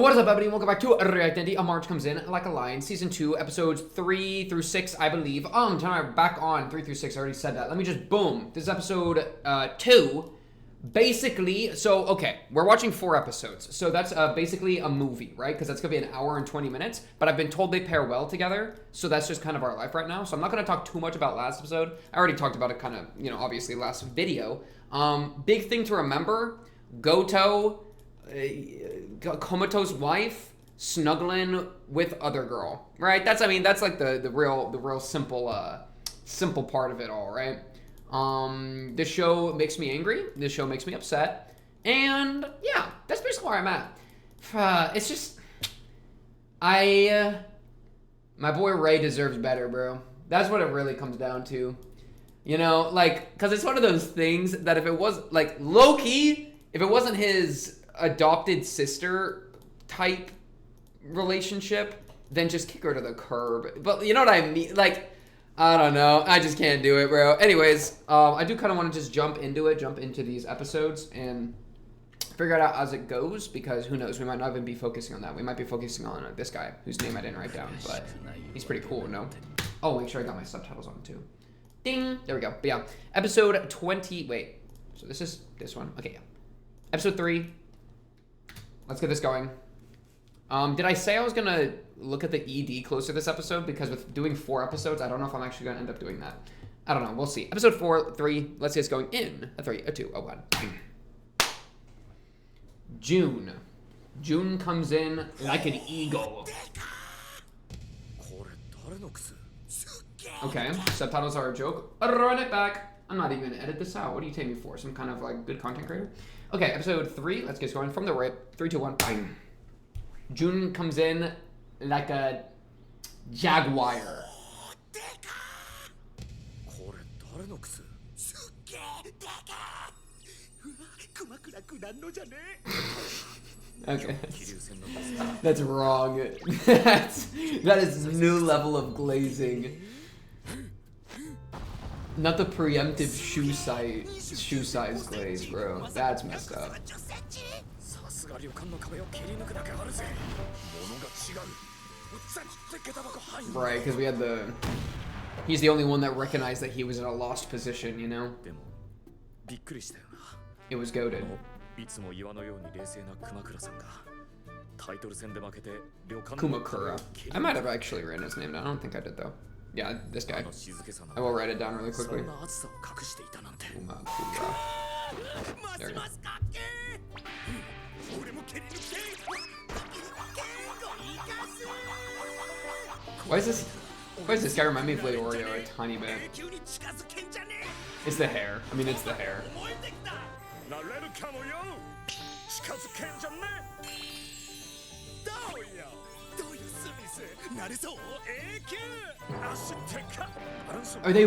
What is up, everybody? Welcome back to Identity. A March Comes In Like a Lion, Season 2, Episodes 3 through 6, I believe. Tonight we're back on 3 through 6. I already said that. Let me just, boom. This is Episode 2. Basically, so, okay, we're watching 4 episodes. So that's basically a movie, right? Because that's going to be an hour and 20 minutes. But I've been told they pair well together. So that's just kind of our life right now. So I'm not going to talk too much about last episode. I already talked about it kind of, obviously last video. Big thing to remember, Goto... Komato's wife snuggling with other girl, right? That's like the real simple part of it all, right? This show makes me angry. This show makes me upset, and yeah, that's basically where I'm at. It's just my boy Ray deserves better, bro. That's what it really comes down to, because it's one of those things that if it was like low-key, if it wasn't his adopted sister type relationship, then just kick her to the curb. But you know what I mean? Like, I don't know. I just can't do it, bro. Anyways, I do kind of want to just jump into these episodes and figure it out as it goes, because who knows? We might not even be focusing on that. We might be focusing on this guy whose name I didn't write down, but he's pretty cool, no? Oh, make sure I got my subtitles on too. Ding! There we go. But yeah, episode 20. Wait. So this is this one. Okay, yeah. Episode 3. Let's get this going. Did I say I was gonna look at the ED closer this episode? Because with doing 4 episodes, I don't know if I'm actually gonna end up doing that. I don't know. We'll see. Episode 4, 3. Let's get this going in a 3, a 2, a 1. June. June comes in like an eagle. Okay. Subtitles are a joke. Run it back. I'm not even gonna edit this out. What do you take me for? Some kind of like good content creator? Okay, episode 3. Let's get going from the rip. 3, 2, 1. Bang. June comes in like a jaguar. Okay, that's wrong. That is new level of glazing. Not the preemptive shoe size glaze, bro. That's messed up. Right, because we had he's the only one that recognized that he was in a lost position, you know? It was goated. Kumakura. I might have actually written his name down. I don't think I did though. Yeah, this guy. I will write it down really quickly. Kumakura. There we go. Why does this guy remind me of Late Oreo a tiny bit? It's the hair. I mean, it's the hair. Are they?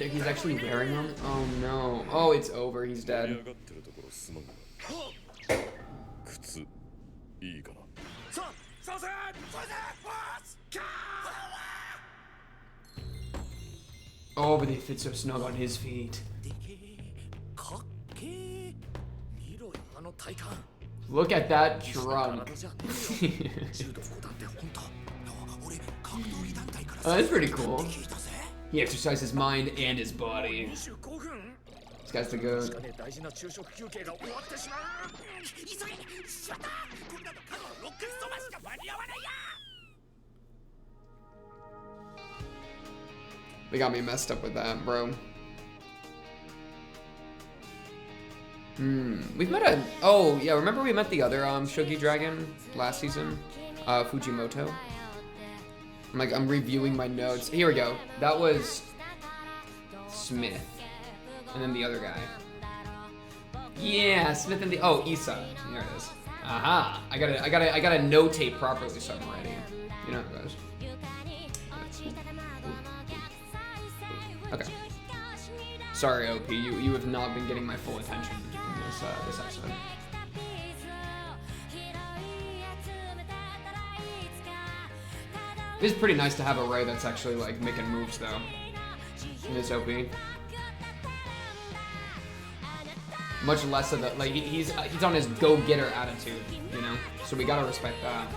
He's actually wearing them? Oh no. Oh, it's over. He's dead. Oh, but they fit so snug on his feet. Look at that trunk. Oh, that's pretty cool. He exercised his mind and his body. This guy's the goat. They got me messed up with that, bro. We've met oh yeah, remember we met the other Shogi dragon last season? Fujimoto. I'm reviewing my notes. Here we go. That was Smith. And then the other guy. Yeah, Smith and Issa. There it is. Aha. I gotta notate properly so I'm ready. You know how it goes. Okay. Sorry, OP. You have not been getting my full attention in this episode. It's pretty nice to have a Ray that's actually like making moves though. In this OP. Much less of the, like, he's on his go-getter attitude, you know? So we gotta respect that.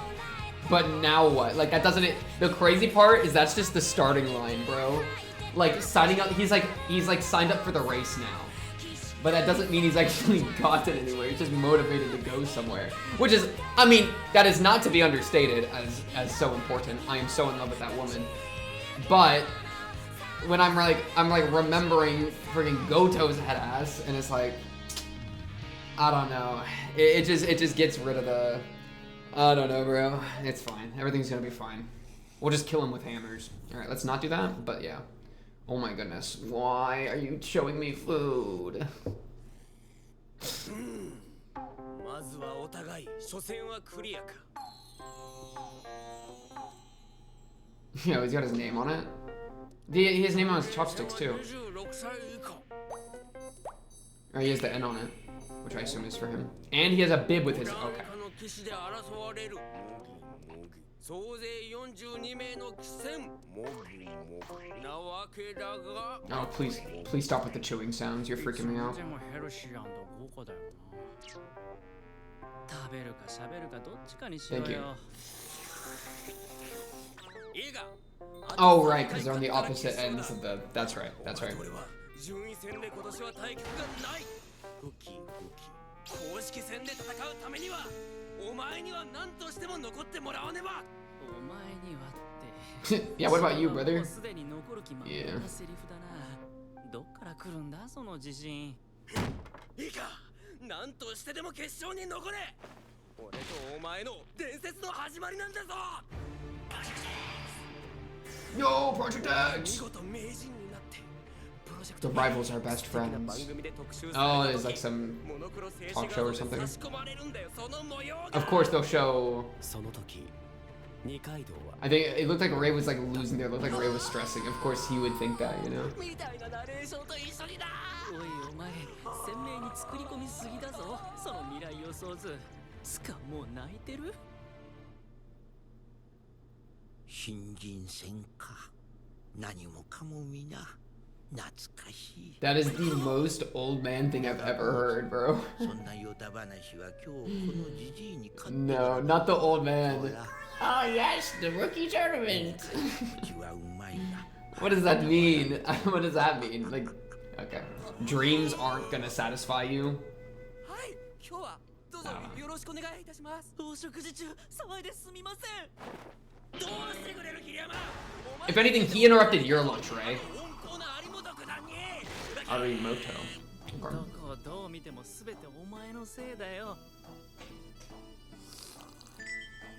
But now what? Like, that doesn't, the crazy part is that's just the starting line, bro. Like, signing up, he's like signed up for the race now. But that doesn't mean he's actually gotten anywhere. He's just motivated to go somewhere. Which is, I mean, that is not to be understated as so important. I am so in love with that woman. But when I'm like remembering freaking Goto's head ass, and it's like, I don't know. It just gets rid of the, I don't know, bro. It's fine. Everything's gonna be fine. We'll just kill him with hammers. All right, let's not do that. But yeah. Oh my goodness. Why are you showing me food? Yeah, he's got his name on it. He has name on his chopsticks too. Or he has the N on it, which I assume is for him. And he has a bib with his, okay. Oh, please stop with the chewing sounds. You're freaking me out. Thank you. Oh, right, because they're on the opposite ends of the, that's right, that's right. Yeah, what about you, brother? Yeah. Yo, Project X! The rivals are best friends. Oh, there's like some talk show or something. Of course they'll show... I think it looked like Ray was like losing there. It looked like Ray was stressing. Of course he would think that, you know? That is the most old man thing I've ever heard, bro. No, not the old man. Oh yes, the rookie tournament. What does that mean? What does that mean? Like, okay. Dreams aren't gonna satisfy you. If anything, he interrupted your lunch, Ray. Arimoto. Okay.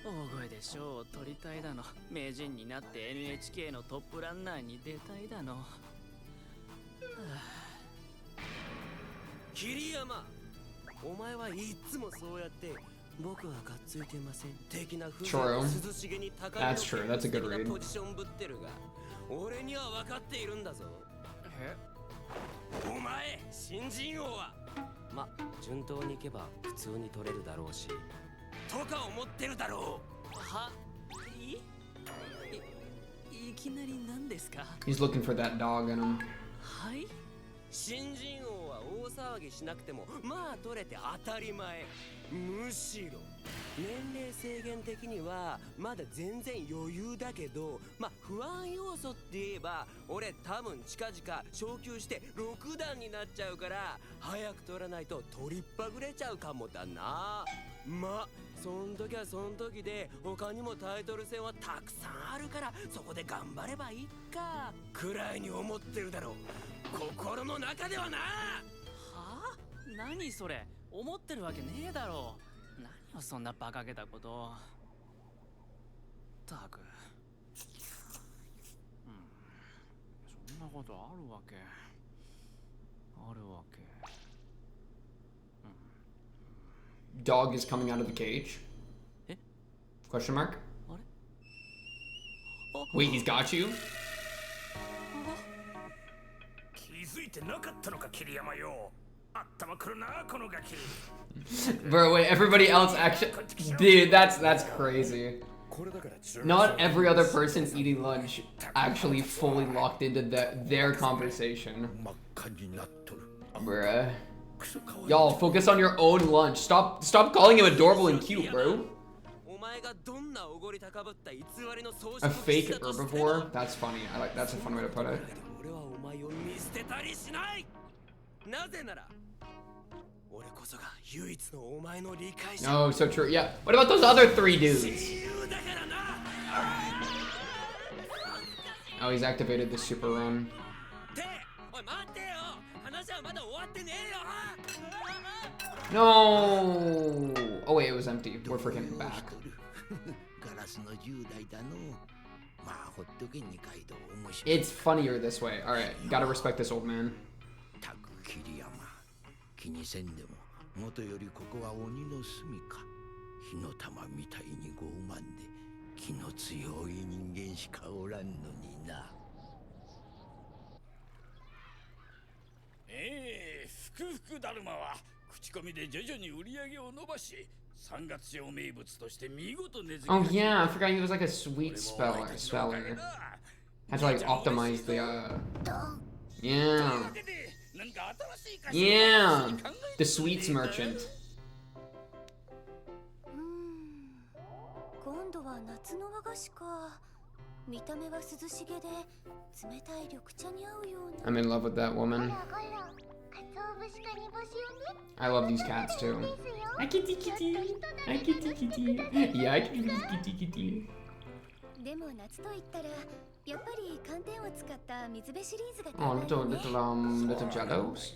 大声で賞を取りたいだの、名人になって NHK のトップランナーに出たいだの。桐山、お前はいつもそうやって僕はがっついてません的な風に涼しげに高いポジションぶってるが、俺には分かっているんだぞ。え？お前、新人王はま、順当にいけば普通に取れるだろうし。 とか思ってるだろう。は？いきなり何ですか？ He's looking for that dog in him. はい。新人王は大騒ぎしなくてもまあ取れて当たり前。むしろ年齢制限的にはまだ全然余裕だけど、まあ不安要素って言えば俺多分近々昇級して6段になっちゃうから早く取らないと取りっぱぐれちゃうかもだな。まあ そん時はそん時で他にもタイトル戦はたくさんあるからそこで頑張ればいいかくらいに思ってるだろう心の中ではな。はあ？何それ思ってるわけねえだろう。何をそんな馬鹿げたこと。たく、そんなことあるわけ。あるわけ。 Dog is coming out of the cage? Question mark? Wait, he's got you? Bro, wait, everybody else actually... Dude, that's crazy. Not every other person eating lunch actually fully locked into their conversation. Bruh. Y'all, focus on your own lunch. Stop calling him adorable and cute, bro. A fake herbivore? That's funny. That's a fun way to put it. Oh, so true. Yeah. What about those other 3 dudes? Oh, he's activated the super run. No. Oh wait, it was empty. We're freaking back. It's funnier this way. All right, gotta respect this old man. Oh yeah, I forgot he was like a sweet speller. Had to like optimize the yeah, the sweets merchant. I'm in love with that woman. I love these cats too. Hi kitty kitty. Hi kitty kitty. Yeah, I kitty kitty kitty. Oh, little jellos.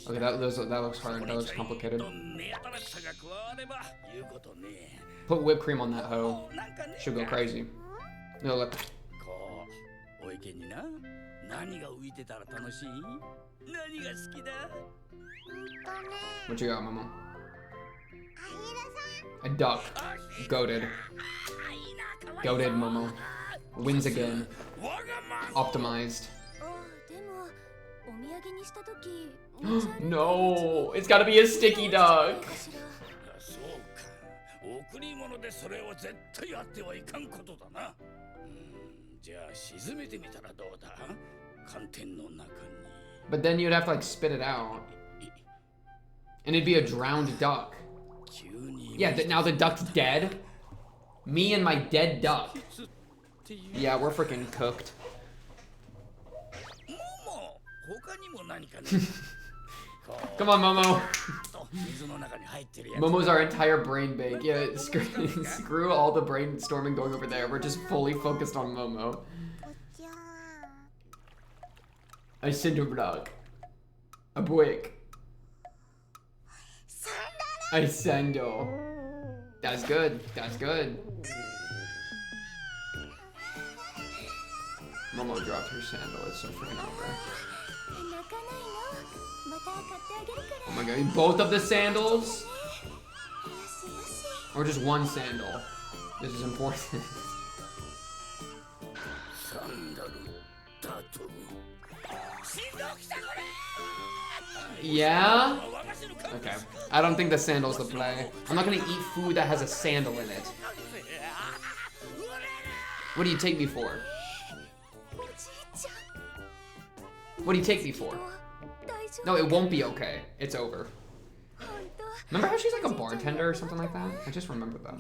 Okay, that looks hard. That looks complicated. Put whipped cream on that hoe. She'll go crazy. No, look. What you got, Mama? A duck. Goated. Goated, Momo. Wins again. Optimized. No! It's gotta be a sticky duck! But then you'd have to like spit it out. And it'd be a drowned duck. Yeah, now the duck's dead? Me and my dead duck. Yeah, we're freaking cooked. Come on, Momo. Momo's our entire brain bank. Yeah, screw all the brainstorming going over there. We're just fully focused on Momo. A cinder block. A brick. A sandal. That's good. That's good. Momo dropped her sandal. It's so freaking over. Oh my god, both of the sandals? Or just one sandal? This is important. Yeah? Okay. I don't think the sandal's the play. I'm not gonna eat food that has a sandal in it. What do you take me for? What do you take me for? No, it won't be okay. It's over. Remember how she's like a bartender or something like that? I just remembered that.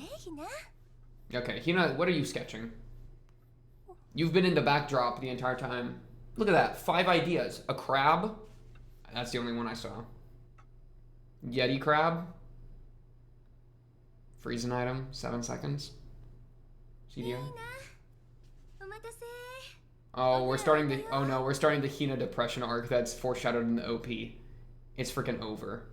Okay, Hina, what are you sketching? You've been in the backdrop the entire time. Look at that, 5 ideas. A crab? That's the only one I saw. Yeti crab? Freezing item, 7 seconds. CDO. Oh, we're starting the, oh no, we're starting the Hina depression arc that's foreshadowed in the OP. It's freaking over.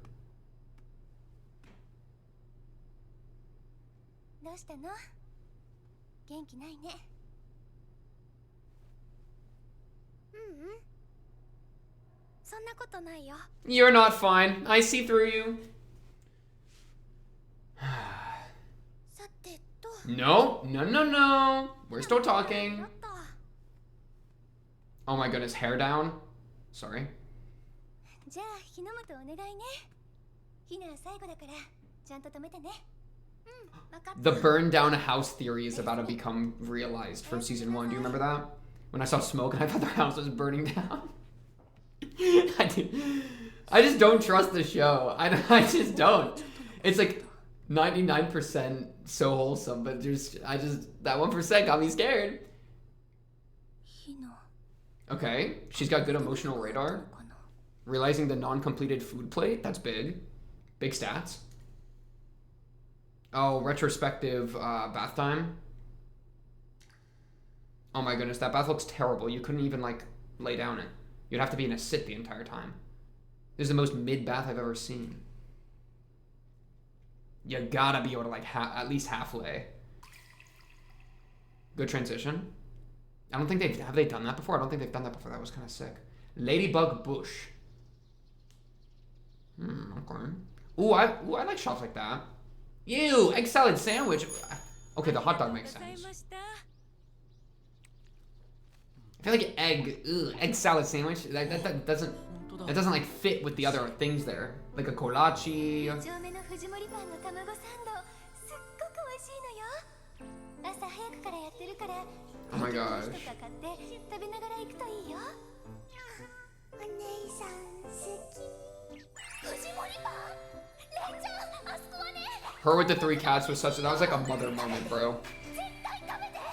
You're not fine. I see through you. No, no, no, no. We're still talking. Oh my goodness, hair down? Sorry. The burn down a house theory is about to become realized from season 1. Do you remember that? When I saw smoke and I thought their house was burning down. I just don't trust the show. I just don't. It's like 99% so wholesome, but that 1% got me scared. Okay, she's got good emotional radar. Realizing the non-completed food plate, that's big. Big stats. Oh, retrospective bath time. Oh my goodness, that bath looks terrible. You couldn't even like lay down it. You'd have to be in a sit the entire time. This is the most mid bath I've ever seen. You gotta be able to like at least half lay. Good transition. I don't think have they done that before? I don't think they've done that before. That was kind of sick. Ladybug bush. Okay. Ooh, I like shops like that. Ew, egg salad sandwich. Okay, the hot dog makes sense. I feel like egg salad sandwich. That doesn't like fit with the other things there. Like a kolache. Oh my gosh. Her with the 3 cats was that was like a mother moment, bro.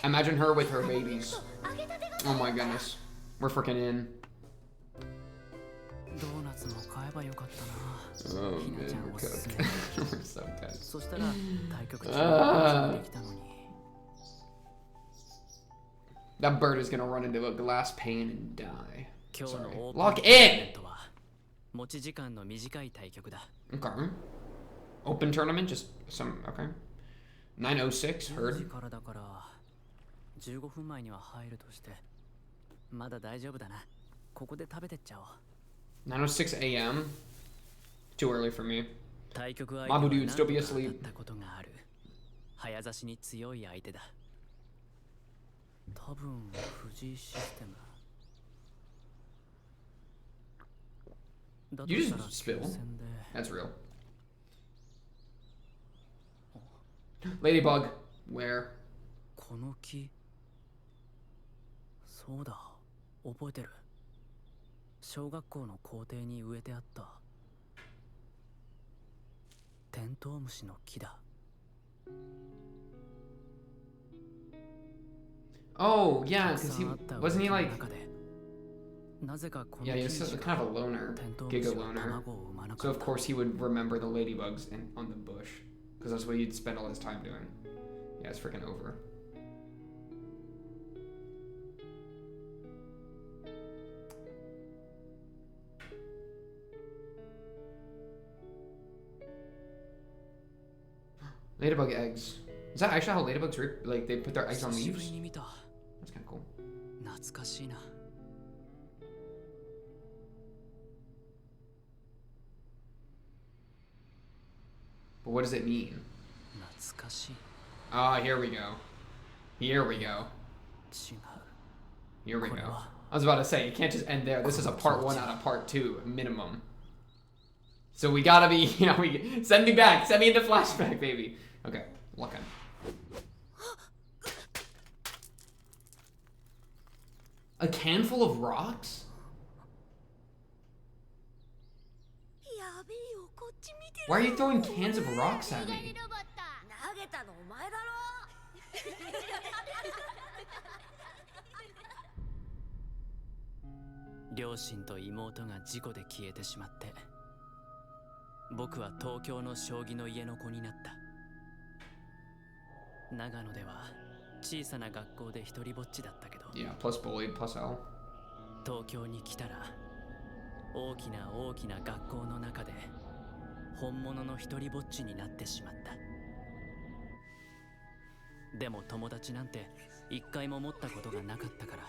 Imagine her with her babies. Oh my goodness. We're freaking in. Oh man, we're cooked. We're so tense. That bird is gonna run into a glass pane and die. Sorry. Lock in! Okay. Open tournament, just some, okay. 9:06, heard. 9:06 a.m. Too early for me. Mabu dude, still be asleep. You just spill. That's real. Ladybug, where? この木そうだ覚えてる小学校の校庭に植えてあったテントウムシの木だ Oh, yeah, because wasn't he like... Yeah, he was kind of a loner, giga loner. So of course he would remember the ladybugs on the bush. Because that's what he'd spend all his time doing. Yeah, it's freaking over. Ladybug eggs. Is that actually how ladybugs like they put their eggs on leaves? That's kind of cool. But what does it mean? Ah, here we go. Here we go. Here we go. I was about to say, you can't just end there. This is a part 1 out of part 2, minimum. So we gotta be, you know, send me back. Send me into flashback, baby. Okay, looking. A can full of rocks? Why are you throwing cans of rocks at me? 両親と妹が事故で消えてしまって僕は東京の将棋の家の子になった長野では小さな学校で一人ぼっちだったけど Yeah, plus bullied, plus L 東京に来たら大きな大きな学校の中で本物の一人ぼっちになってしまったでも友達なんて一回も持ったことがなかったから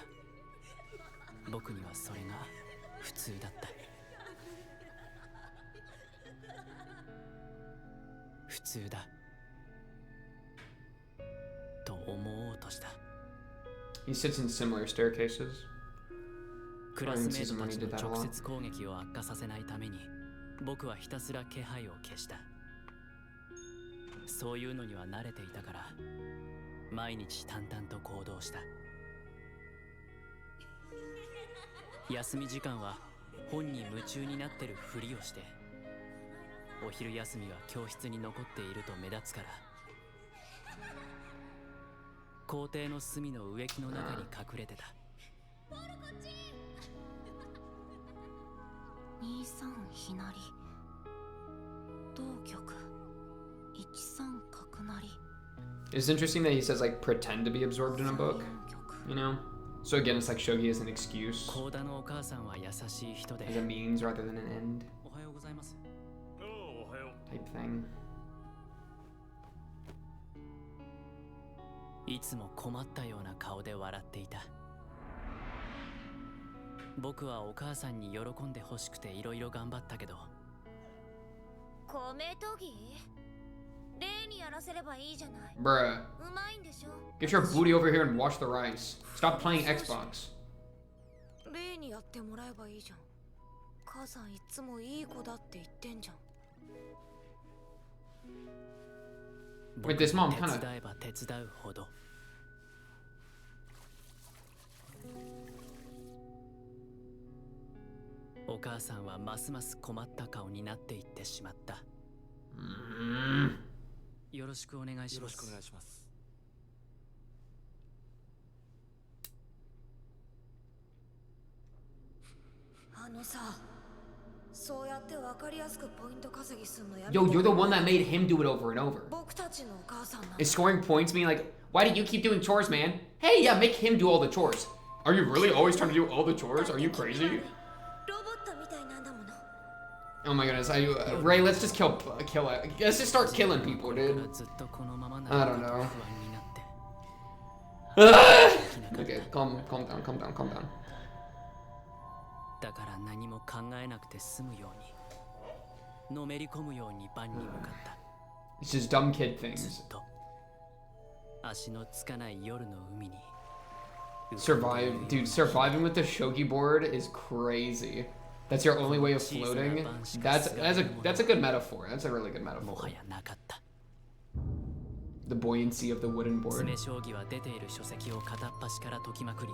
僕にはそれが普通だった普通だと思おうとした He sits in similar staircases クラスメートたちの直接攻撃を悪化させないために僕はひたすら気配を消したそういうのには慣れていたから毎日淡々と行動した休み時間は本に夢中になってるふりをして、お昼休みは教室に残っていると目立つから、校庭の隅の植木の中に隠れてた。23ひなり、同玉13角成。 It's interesting that he says like pretend to be absorbed in a book, you know? So again, it's like shogi is an excuse, 高田のお母さんは優しい人で、 as a means rather than an end おはようございます。 おはよ type thing. いつも困ったような顔で笑っていた。僕はお母さんに喜んでほしくていろいろ頑張ったけど、米研ぎ？例にやらせればいいじゃない。 Bruh, うまいんでしょ。 get your booty over here and watch the rice. Stop playing Xbox. 例にやってもらえばいいじゃん。母さんいつもいい子だって言ってんじゃん。 Wait, this mom 手 kind of 伝えば手伝うほど。お母さんはますます困った顔になっていってしまった。よろしくお願いします。よろしくお願いします。あのさ、そうやってわかりやすくポイント稼ぎすんのやめ Yo, you're the one that made him do it over and over. 僕たちのお母さんなんだ。 Is scoring points mean like, why do you keep doing chores, man? Hey, yeah, make him do all the chores. Are you really always trying to do all the chores? Are you crazy? ロボットみたいなんだもの。 Oh my goodness, Ray, let's just kill it. Let's just start killing people, dude. ずっとこのままな I ら don't 不 know. 安になって。 Okay, calm down. だから何も考えなくて済むように、のめり込むように番に向かった。 It's just dumb kid ず things. っと足のつかない夜の海に。 Survive, dude, surviving with the shogi board is crazy. That's your only way of floating. That's a good metaphor. That's a really good も metaphor. はやなかった。 The buoyancy of the wooden board. 詰将棋は出ている書籍を片っ端から解きまくり、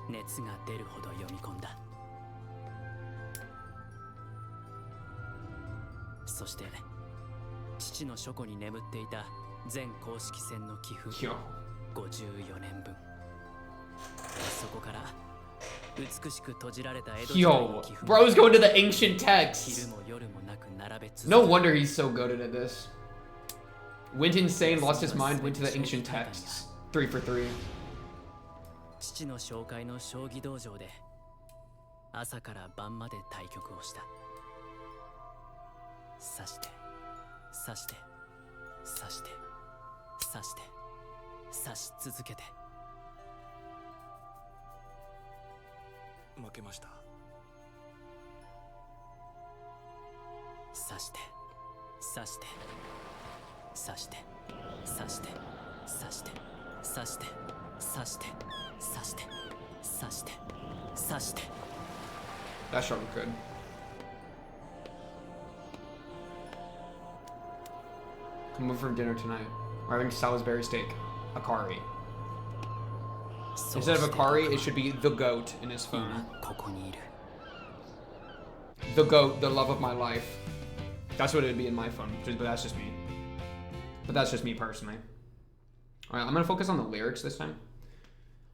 熱が出るほど読み込んだ。そして父の書庫に眠っていた全公式戦の棋譜 Yo. 54年分、そこから美しく閉じられた江戸時代の Yo, 棋譜 bro's going to the ancient 昼 texts. も夜もなく並べ続け No wonder he's so goated at this. Went insane, lost his mind, went to the ancient texts. 3 for 3. 父の紹介の将棋道場で朝から晩まで対局をした。指して指して指して指して指し続けて。負けました。指して指して指して指して指して指して指して指して指して指して。 That shot was good. Come over for dinner tonight. We're having Salisbury steak. Akari. Instead of Akari, it should be the goat in his phone. 今ここにいる。 The goat, the love of my life. That's what it would be in my phone, but that's just me. But that's just me personally. Alright, I'm gonna focus on the lyrics this time.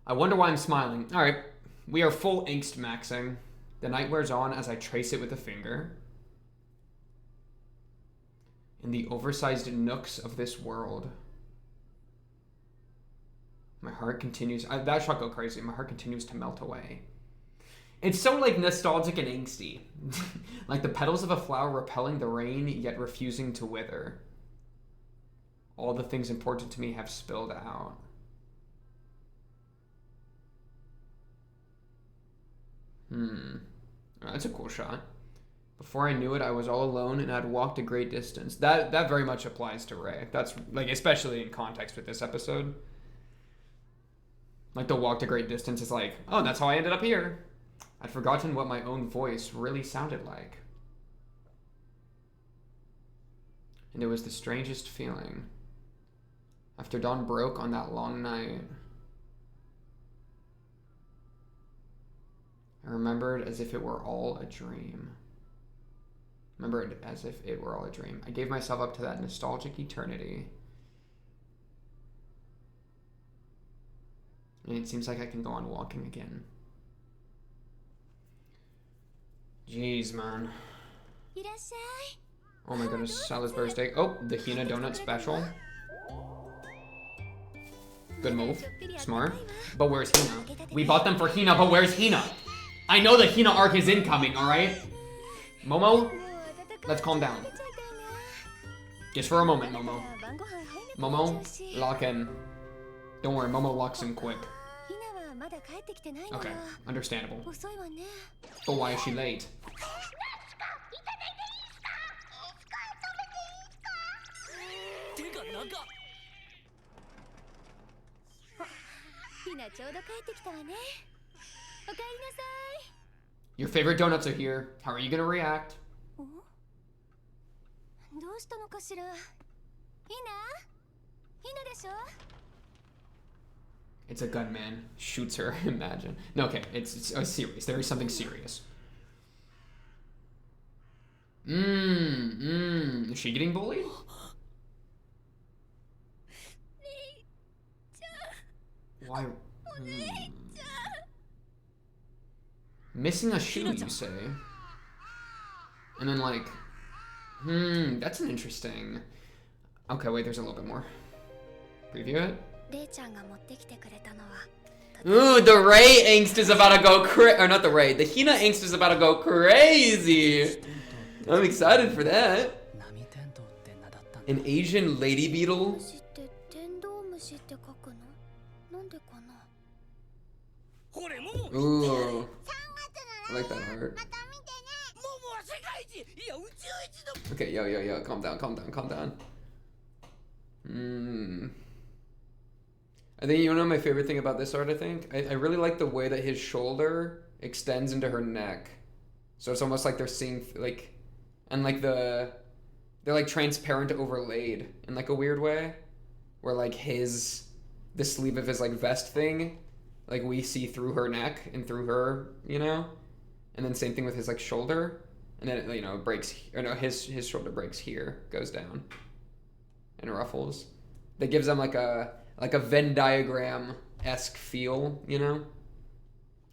I wonder why I'm smiling. Alright, we are full angst maxing. The night wears on as I trace it with a finger. In the oversized nooks of this world. My heart continues. That shot go crazy. My heart continues to melt away. It's so like nostalgic and angsty. Like the petals of a flower repelling the rain, yet refusing to wither. All the things important to me have spilled out. That's a cool shot. Before I knew it, I was all alone and I'd walked a great distance. That very much applies to Ray. That's like, especially in context with this episode. Like the walk to great distance is like, oh, that's how I ended up here. I'd forgotten what my own voice really sounded like. And it was the strangest feeling. After dawn broke on that long night, I remembered as if it were all a dream. Remembered as if it were all a dream. I gave myself up to that nostalgic eternity. And it seems like I can go on walking again. Jeez, man. Oh my goodness, Salisbury steak. Oh, the Hina donut special. Good move. Smart. But where's Hina? We bought them for Hina, but where's Hina? I know the Hina arc is incoming, alright? Momo, let's calm down. Just for a moment, Momo. Momo, lock in. Don't worry, Momo locks in quick. Okay, understandable. But why is she late? Your favorite donuts are here. How are you gonna react? It's a gunman. Shoots her, imagine. No, okay, it's serious. There is something serious. Is she getting bullied? Why? Missing a shoe, you say? And then like, that's an interesting. Okay, wait, there's a little bit more. Preview it. Ooh, the Ray angst is about to go or not the Ray. The Hina angst is about to go crazy. I'm excited for that. An Asian lady beetle. Ooh, I like that art. Okay, yo, calm down. I think you know my favorite thing about this art, I really like the way that his shoulder extends into her neck. So it's almost like they're seeing, like, and like they're like transparent overlaid in like a weird way. Where like the sleeve of his like vest thing, like we see through her neck and through her, you know? And then same thing with his like shoulder. And then, you know, it breaks, or no, his shoulder breaks here, goes down. And ruffles. That gives them like a Venn diagram-esque feel, you know?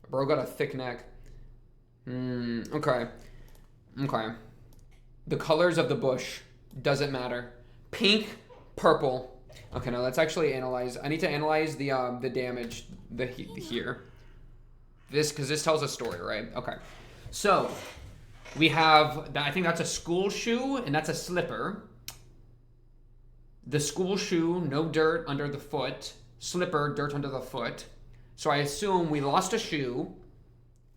Bro got a thick neck. Okay. The colors of the bush doesn't matter. Pink, purple. Okay, now let's actually analyze. I need to analyze the damage here. Because this tells a story, right? Okay. So, we have, I think that's a school shoe, and that's a slipper. The school shoe, no dirt under the foot. Slipper, dirt under the foot. So I assume we lost a shoe,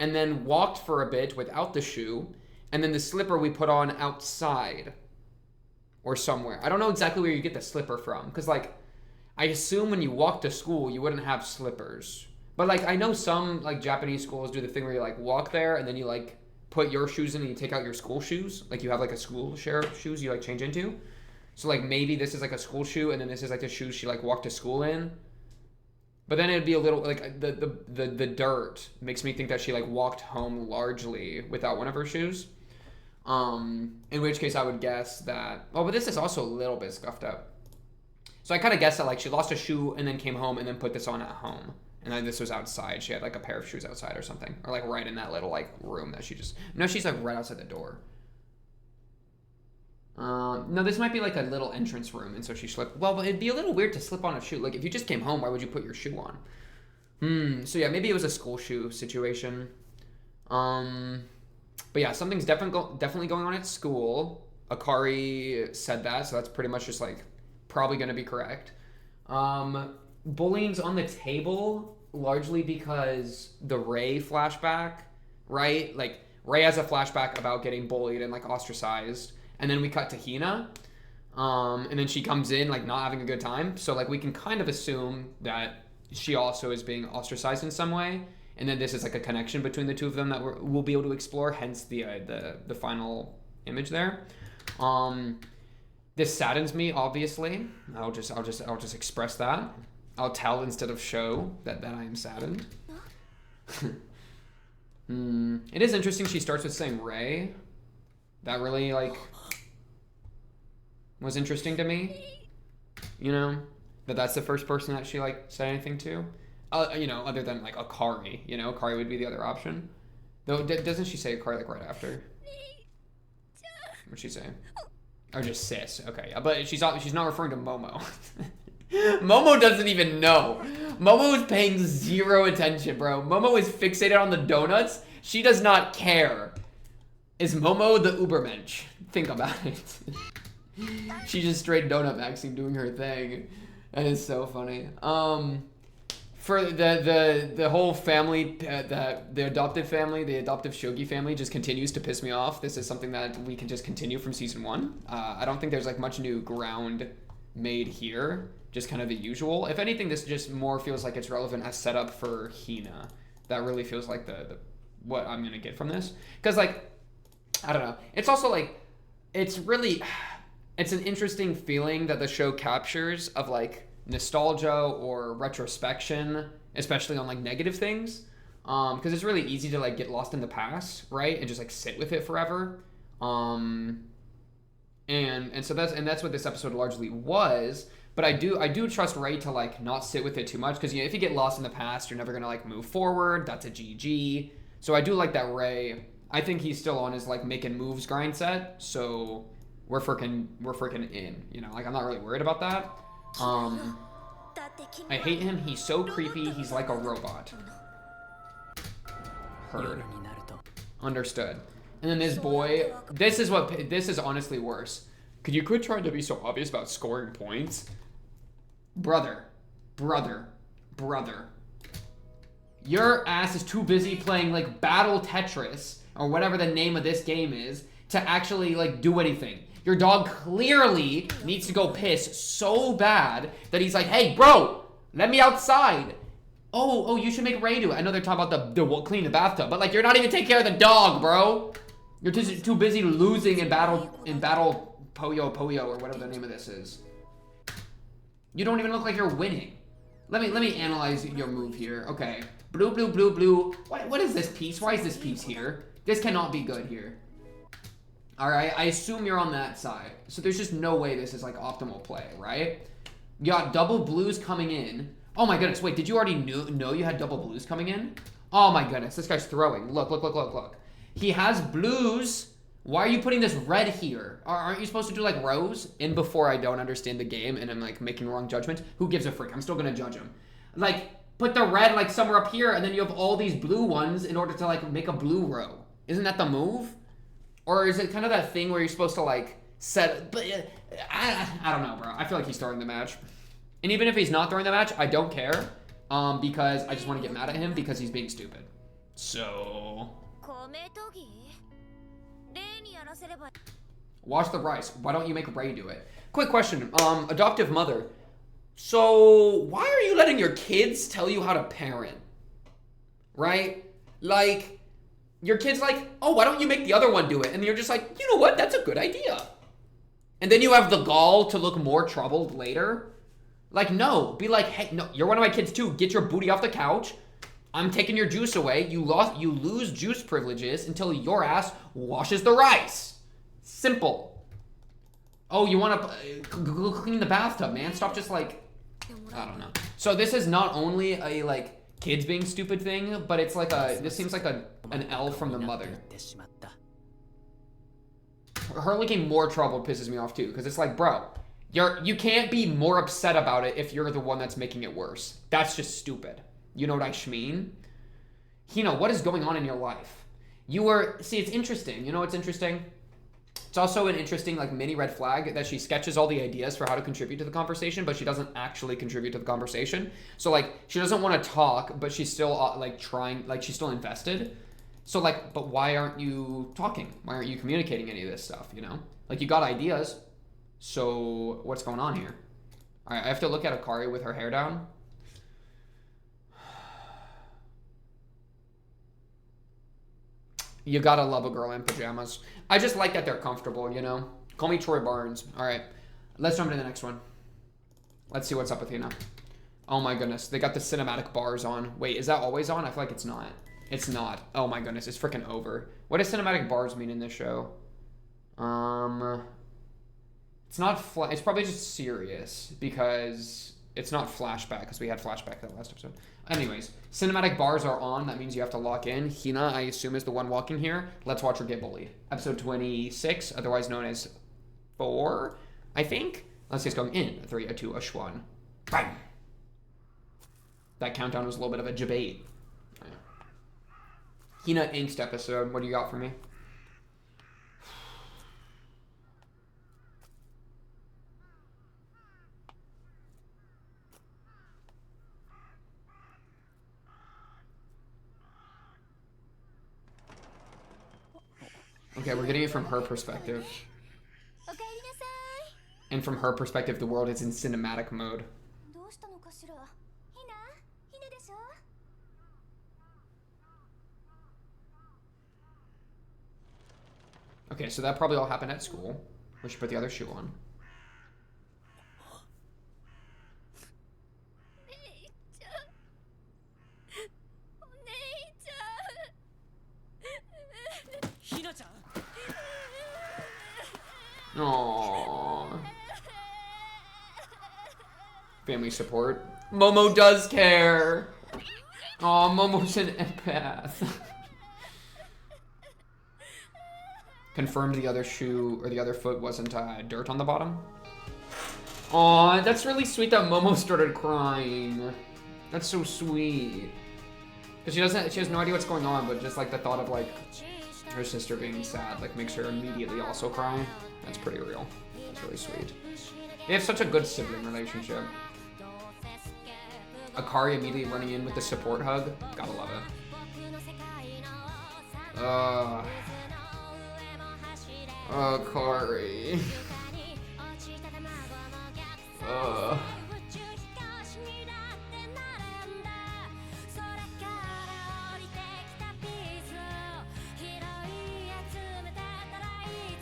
and then walked for a bit without the shoe, and then the slipper we put on outside. Or somewhere. I don't know exactly where you get the slipper from. Because, like, I assume when you walk to school, you wouldn't have slippers. But, like, I know some, like, Japanese schools do the thing where you, like, walk there, and then you, like, put your shoes in and you take out your school shoes. Like, you have, like, a school share of shoes you, like, change into. So, like, maybe this is, like, a school shoe, and then this is, like, the shoes she, like, walked to school in. But then it'd be a little, like, the dirt makes me think that she, like, walked home largely without one of her shoes. In which case I would guess that, oh, but this is also a little bit scuffed up. So I kind of guessed that, like, she lost a shoe and then came home and then put this on at home. And then this was outside. She had, like, a pair of shoes outside or something. Or, like, right in that little, like, room that she just, no, she's, like, right outside the door. No, this might be, like, a little entrance room, and so she slipped. Well, but it'd be a little weird to slip on a shoe. Like, if you just came home, why would you put your shoe on? So yeah, maybe it was a school shoe situation. But yeah, something's definitely going on at school. Akari said that, so that's pretty much just like probably going to be correct. Bullying's on the table largely because the Ray flashback, right? Like Ray has a flashback about getting bullied and like ostracized, and then we cut to Hina, and then she comes in like not having a good time. So like we can kind of assume that she also is being ostracized in some way. And then this is like a connection between the two of them that we'll be able to explore. Hence the final image there. This saddens me, obviously. I'll just express that. I'll tell instead of show that I am saddened. It is interesting she starts with saying Ray. That really, like, was interesting to me. You know? That's the first person that she, like, said anything to. You know, other than, like, Akari. You know, Akari would be the other option. Though, doesn't she say Akari, like, right after? What'd she say? Or just sis. Okay, yeah, but she's not referring to Momo. Momo doesn't even know. Momo is paying zero attention, bro. Momo is fixated on the donuts. She does not care. Is Momo the Ubermensch? Think about it. She's just straight donut maxing, doing her thing. That is so funny. For the whole family, the adoptive family, the adoptive Shogi family just continues to piss me off. This is something that we can just continue from season 1. I don't think there's like much new ground made here. Just kind of the usual. If anything, this just more feels like it's relevant as setup for Hina. That really feels like the what I'm gonna get from this. Because like, I don't know. It's also like, it's an interesting feeling that the show captures of like nostalgia or retrospection, especially on like negative things. Because it's really easy to like get lost in the past, right? And just like sit with it forever. And so that's what this episode largely was. But I do trust Ray to like not sit with it too much, because you know, if you get lost in the past, you're never gonna like move forward. That's a GG. So I do like that Ray. I think he's still on his like making moves grind set. So we're freaking in. You know, like I'm not really worried about that. I hate him. He's so creepy. He's like a robot. Heard. Understood. And then this boy. This is honestly worse. Could you quit trying to be so obvious about scoring points? Brother. Your ass is too busy playing like Battle Tetris or whatever the name of this game is to actually like do anything. Your dog clearly needs to go piss so bad that he's like, hey, bro, let me outside. Oh, you should make Ray do it. I know they're talking about the clean the bathtub, but like you're not even taking care of the dog, bro. You're just too busy losing in battle Poyo or whatever the name of this is. You don't even look like you're winning. Let me analyze your move here. Okay. Blue. What is this piece? Why is this piece here? This cannot be good here. Alright, I assume you're on that side. So there's just no way this is like optimal play, right? You got double blues coming in. Oh my goodness, wait, did you already know you had double blues coming in? Oh my goodness, this guy's throwing. Look. He has blues. Why are you putting this red here? Aren't you supposed to do like rows? In before I don't understand the game and I'm like making wrong judgments. Who gives a frick? I'm still gonna judge him. Like, put the red like somewhere up here and then you have all these blue ones in order to like make a blue row. Isn't that the move? Or is it kind of that thing where you're supposed to like set, but I don't know, bro. I feel like he's throwing the match. And even if he's not throwing the match, I don't care. Because I just want to get mad at him because he's being stupid. So watch the rice. Why don't you make Ray do it? Quick question. Adoptive mother. So why are you letting your kids tell you how to parent? Right? Like, your kid's like, oh, why don't you make the other one do it? And you're just like, you know what? That's a good idea. And then you have the gall to look more troubled later. Like, no. Be like, hey, no, you're one of my kids too. Get your booty off the couch. I'm taking your juice away. You lose juice privileges until your ass washes the rice. Simple. Oh, you want to clean the bathtub, man. Stop just like, I don't know. So this is not only a like kids being stupid thing, but it's like this seems like an L from the mother. Her looking more troubled pisses me off too, because it's like, bro, you can't be more upset about it if you're the one that's making it worse. That's just stupid. You know what I mean? Hina, what is going on in your life? See, it's interesting. You know what's interesting? It's also an interesting like mini red flag that she sketches all the ideas for how to contribute to the conversation, but she doesn't actually contribute to the conversation. So like she doesn't want to talk, but she's still like trying, like she's still invested. So like, but why aren't you talking? Why aren't you communicating any of this stuff, you know? Like you got ideas. So what's going on here? All right, I have to look at Akari with her hair down. You gotta love a girl in pajamas. I just like that they're comfortable, you know? Call me Troy Barnes. All right, let's jump into the next one. Let's see what's up with Hina. Oh my goodness, they got the cinematic bars on. Wait, is that always on? I feel like it's not. It's not. Oh my goodness, it's freaking over. What does cinematic bars mean in this show? It's not. It's probably just serious because it's not flashback because we had flashback that last episode. Anyways, cinematic bars are on. That means you have to lock in. Hina, I assume, is the one walking here. Let's watch her get bullied. Episode 26, otherwise known as 4, I think. Let's see, it's going in. A 3, a 2, a 1. Bang! That countdown was a little bit of a debate. Hina Inked episode. What do you got for me? Okay, we're getting it from her perspective. And from her perspective, the world is in cinematic mode. Okay, so that probably all happened at school. We should put the other shoe on. Aww. Family support. Momo does care. Aw, Momo's an empath. Confirmed the other shoe or the other foot wasn't dirt on the bottom. Aw, that's really sweet that Momo started crying. That's so sweet. Cause she has no idea what's going on, but just like the thought of like her sister being sad like makes her immediately also cry. That's pretty real. That's really sweet. They have such a good sibling relationship. Akari immediately running in with the support hug. Gotta love it. Akari.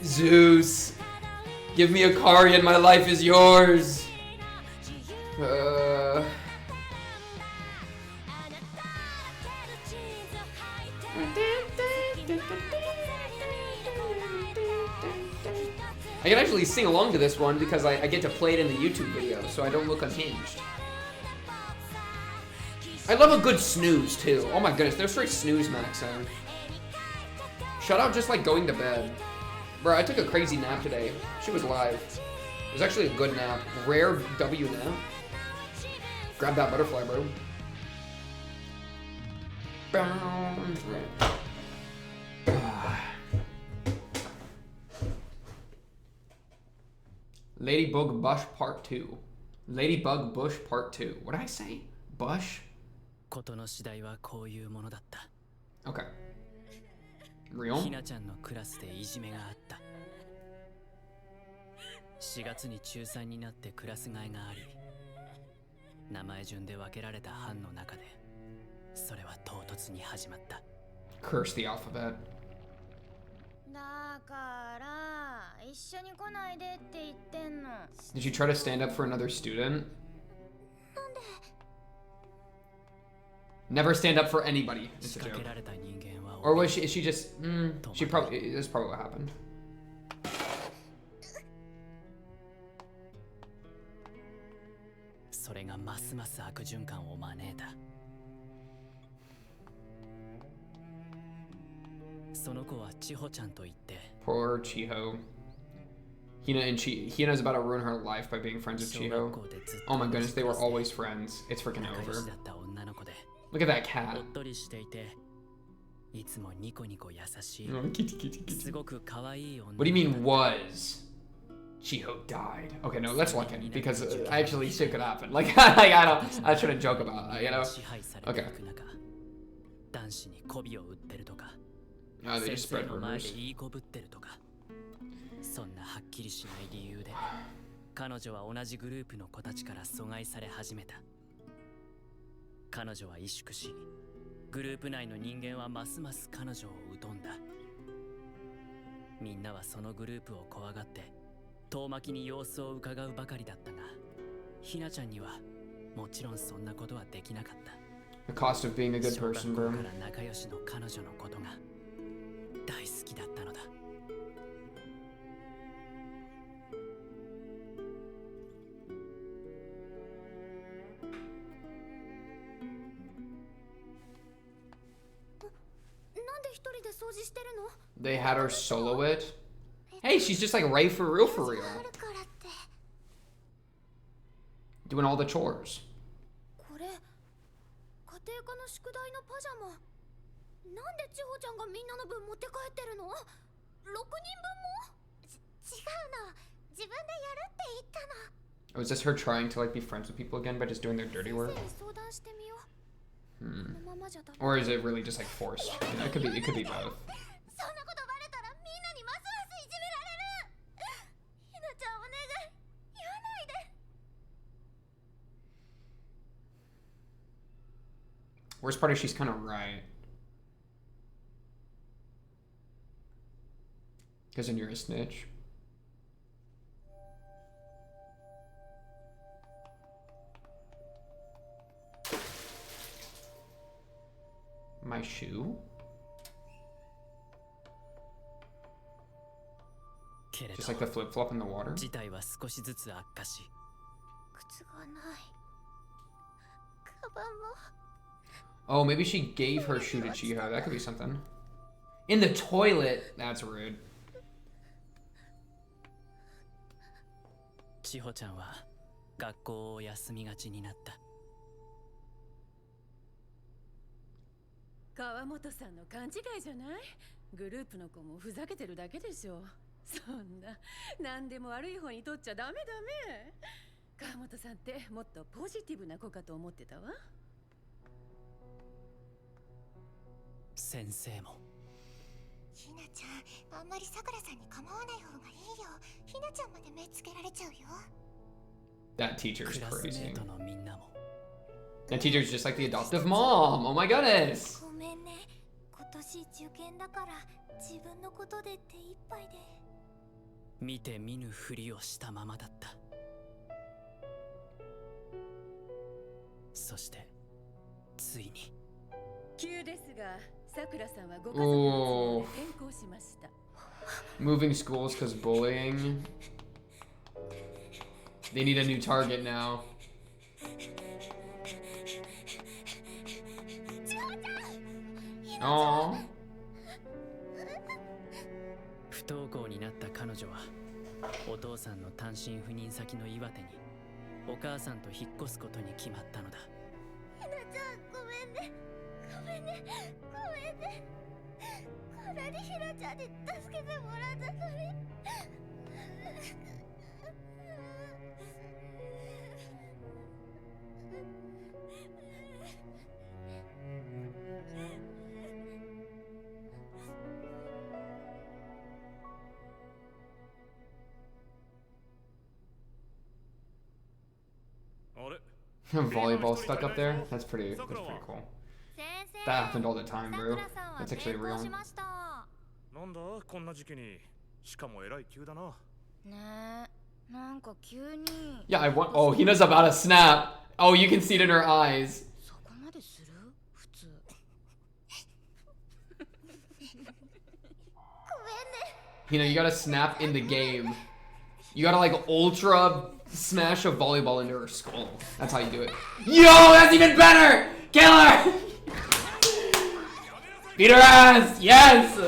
Zeus, give me Akari and my life is yours. I can actually sing along to this one because I get to play it in the YouTube video, so I don't look unhinged. I love a good snooze, too. Oh my goodness, they're straight snooze max. Shout out just like going to bed. Bro, I took a crazy nap today. She was live. It was actually a good nap. Rare W nap. Grab that butterfly, bro. Ladybug Bush Part 2. Ladybug Bush Part 2. What did I say? Bush? Okay. Real? ひなちゃんのクラスでいじめがあった。4月に中3になってクラス替えがあり、名前順で分けられた班の中で、それは唐突に始まった。Curse the alphabet. だから一緒に来ないでって言ってんの。Did you try to stand up for another student? Never stand up for anybody. It's a joke. Or was she? Is she just? She probably. That's probably what happened. それがますます悪循環を招いた。その子は千穂ちゃんと言って。Poor Chiho. Hina's about to ruin her life by being friends with Chiho. Oh my goodness, they were always friends. It's freaking over. Look at that cat. いつもニコニコ優しい。すごく可愛い女。What do you mean was? Chiho died. Okay, no, let's look in because actually shit could happen. Like I shouldn't joke about it, you know. Okay. 男子に媚びを売ってるとか。Oh, they just spread 先生の前 rumors. でいい子ぶってるとか。そんなはっきりしない理由で、彼女は同じグループの子たちから阻害され始めた。彼女は萎縮し、グループ内の人間はますます彼女を疎んだ。みんなはそのグループを怖がって、遠巻きに様子を伺うばかりだったが、ひなちゃんにはもちろんそんなことはできなかった。The cost of being a good 小学 person, 校 bro. から仲良しの彼女のことが大好きだったのだ。なんで一人で掃除してるの？ They had her solo it. Hey, she's just like right for real, for real. あるからって。 Doing all the chores. これ家庭科の宿題のパジャマ。なんで千穂ちゃんがみんなの分持って帰ってるの？6人分も？違うの。自分でやるって言ったの。 Oh, is this her trying to like be friends with people again by just doing their dirty 先 work? 生に相談してみよう。 Hmm. このままじゃダメ。 Or is it really just like forced? You know, it could be both. そんなことバレたらみんなにますますいじめられる。ひなちゃんお願い。言わないで。 Worst part is she's kind of right. Because then you're a snitch. My shoe? けれど Just like the flip flop in the water? 事態は少しずつ悪化し、靴がない。カバンも。 Oh, maybe she gave her shoe to Chiho. That could be something. In the toilet? That's rude. 千穂ちゃんは学校を休みがちになった。川本さんの勘違いじゃない？グループの子もふざけてるだけでしょ。そんな何でも悪い方に取っちゃダメダメ。川本さんってもっとポジティブな子かと思ってたわ。先生もひなちゃん、あんまりさくらさんに構わない方がいいよ。ひなちゃんまで目つけられちゃうよ。 That teacher is クラスメ crazy. ートのみんなも That teacher's just like the adoptive mom. Oh my goodness. ごめんね。今年受験だから自分のことで手一杯で。見て見ぬふりをしたままだった。そしてついに急ですが、さくらさんはご家族の都合で転校しました。Moving schools because bullying. They need a new target now. Aww. 不登校になった彼女はお父さんの単身赴任先の岩手にお母さんと引っ越すことに決まったのだ。ひなちゃん、ごめんね。ごめんね。ごめんね。こんなにひなちゃんに助けてもらったのに。Volleyball stuck up there? That's pretty cool. 先生、 That happened all the time, さ bro. くらさんは That's actually 転校 real. しました。なんだこんな時期に。しかもえらい急だな。ねえ、なんか急に。 Yeah, I want. Oh, Hina's about to snap. Oh, you can see it in her eyes. そこまでする？普通。ごめんね。 Hina, you gotta snap in the game. You gotta like ultra smash a volleyball into her skull. That's how you do it. Yo, that's even better! Kill her! Beat her ass! Yes!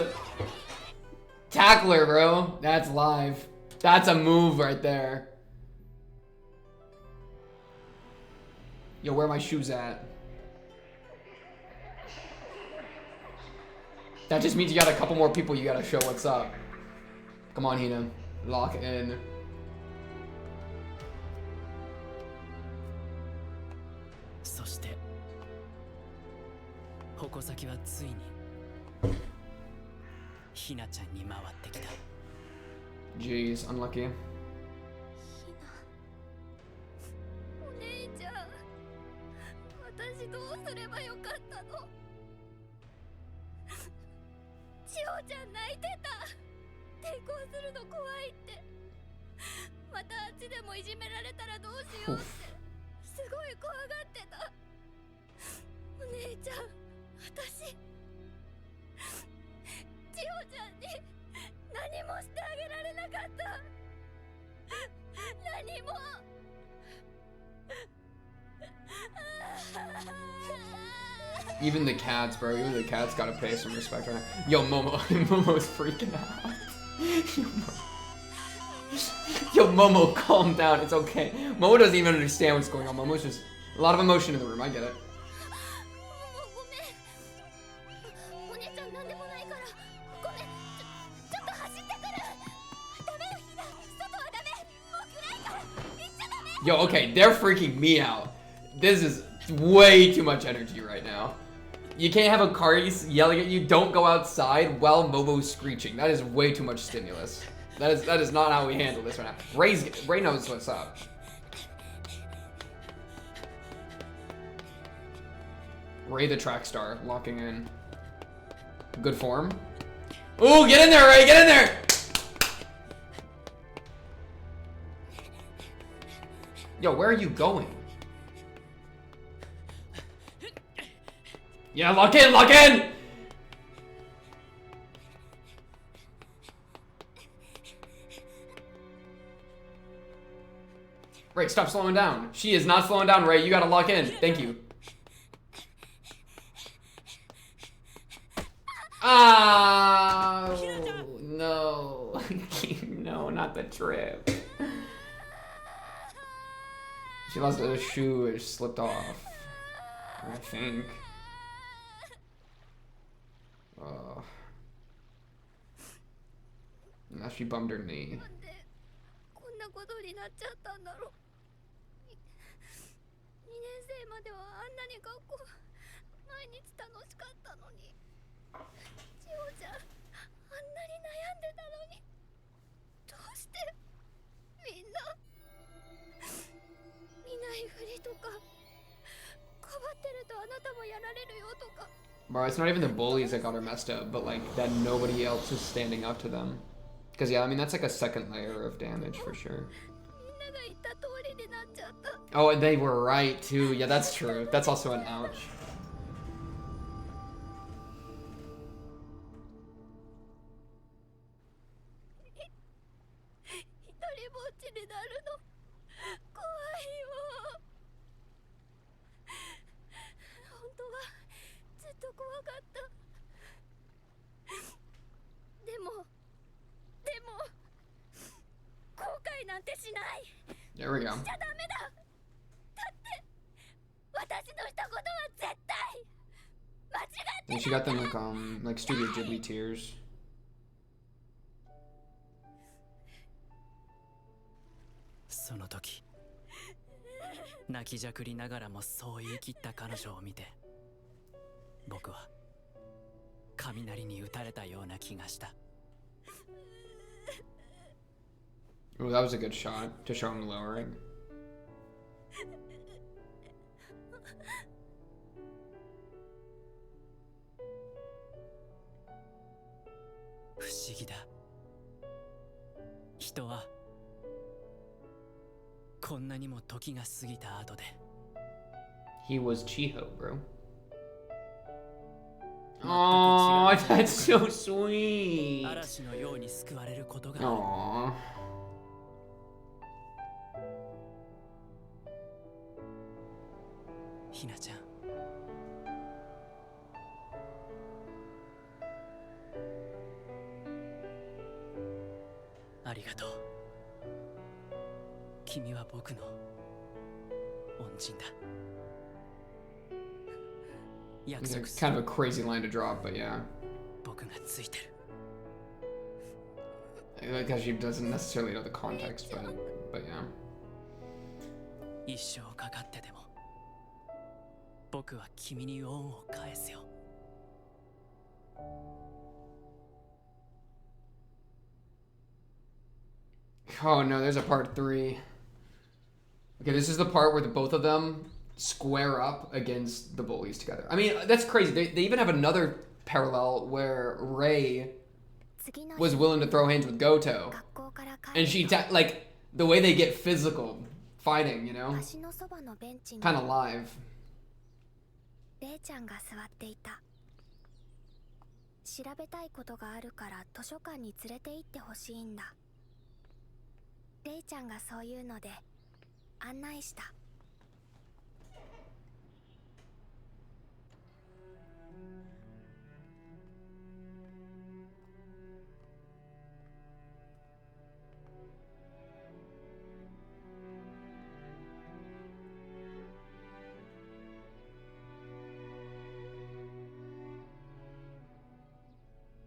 Tackle her, bro. That's live. That's a move right there. Yo, where are my shoes at? That just means you got a couple more people you gotta show what's up. Come on, Hina. Lock in. そして矛先はついにひなちゃんに回ってきた。 Jeez, unlucky. お姉ちゃん、私どうすればよかったの？千穂ちゃん泣いてた。抵抗するの怖いって。またあっちでもいじめられたらどうしようってすごい怖がってた。おちゃん、私千穂ちゃんに何もしてあげられなかった。何も。Even the cats, bro. Even the cats gotta pay some respect right now. Yo, Momo. Momo's freaking out. Yo, Momo, calm down. It's okay. Momo doesn't even understand what's going on. Momo's just a lot of emotion in the room. I get it. ごめん。お姉ちゃんなんでもないから。ごめん。ちょっと走ってくる。ダメよ、ひな。外はダメ。もう暗いから。行っちゃダメ。 Yo, okay, they're freaking me out. This is way too much energy right now. You can't have a car yelling at you, don't go outside while Momo's screeching. That is way too much stimulus. That is not how we handle this right now. Ray knows what's up. Ray the track star, locking in. Good form. Ooh, get in there, Ray, get in there! Yo, where are you going? Yeah, lock in, lock in! Ray, stop slowing down. She is not slowing down, Ray. You gotta lock in. Thank you. Ah, no. No, not the trip. She lost a shoe. It slipped off. I think. Now she bummed her knee. こんなことになっちゃったんだろう。2年生まではあんなに学校毎日楽しかったのに。千穂ちゃん、あんなに悩んでたのに。どうしてみんな見ないふりとか、かばってるとあなたもやられるよとか。 Bro, it's not even the bullies that got her messed up, but like that nobody else is standing up to them. Because yeah, I mean that's like a second layer of damage for sure. Oh, and they were right too. Yeah, that's true. That's also an ouch. There we go. And she got them like Studio Ghibli tears. その時泣きじゃくりながらもそう言い切った彼女を見て僕は雷に打たれたような気がした。 Ooh, that was a good shot to show him lowering. 不思議だ。人はこんなにも時が過ぎた後で。 He was Chiho, bro. Oh, that's so sweet. 嵐のように救われることが。 Aww. ひなちゃん。ありがとう。君は僕の恩人だ。約 It's 束 kind of a crazy line to drop, but yeah. 僕がついてる。 Like how she doesn't necessarily know the context, but yeah. 一生かかってでも僕は君に恩を返すよ。 Oh no, there's a part 3. Okay, this is the part where the both of them square up against the bullies together. I mean, that's crazy. They even have another parallel where Ray was willing to throw hands with Goto. And she, like, the way they get physical fighting, you know? Kind of live. レイちゃんが座っていた。調べたいことがあるから図書館に連れて行ってほしいんだ。レイちゃんがそういうので案内した。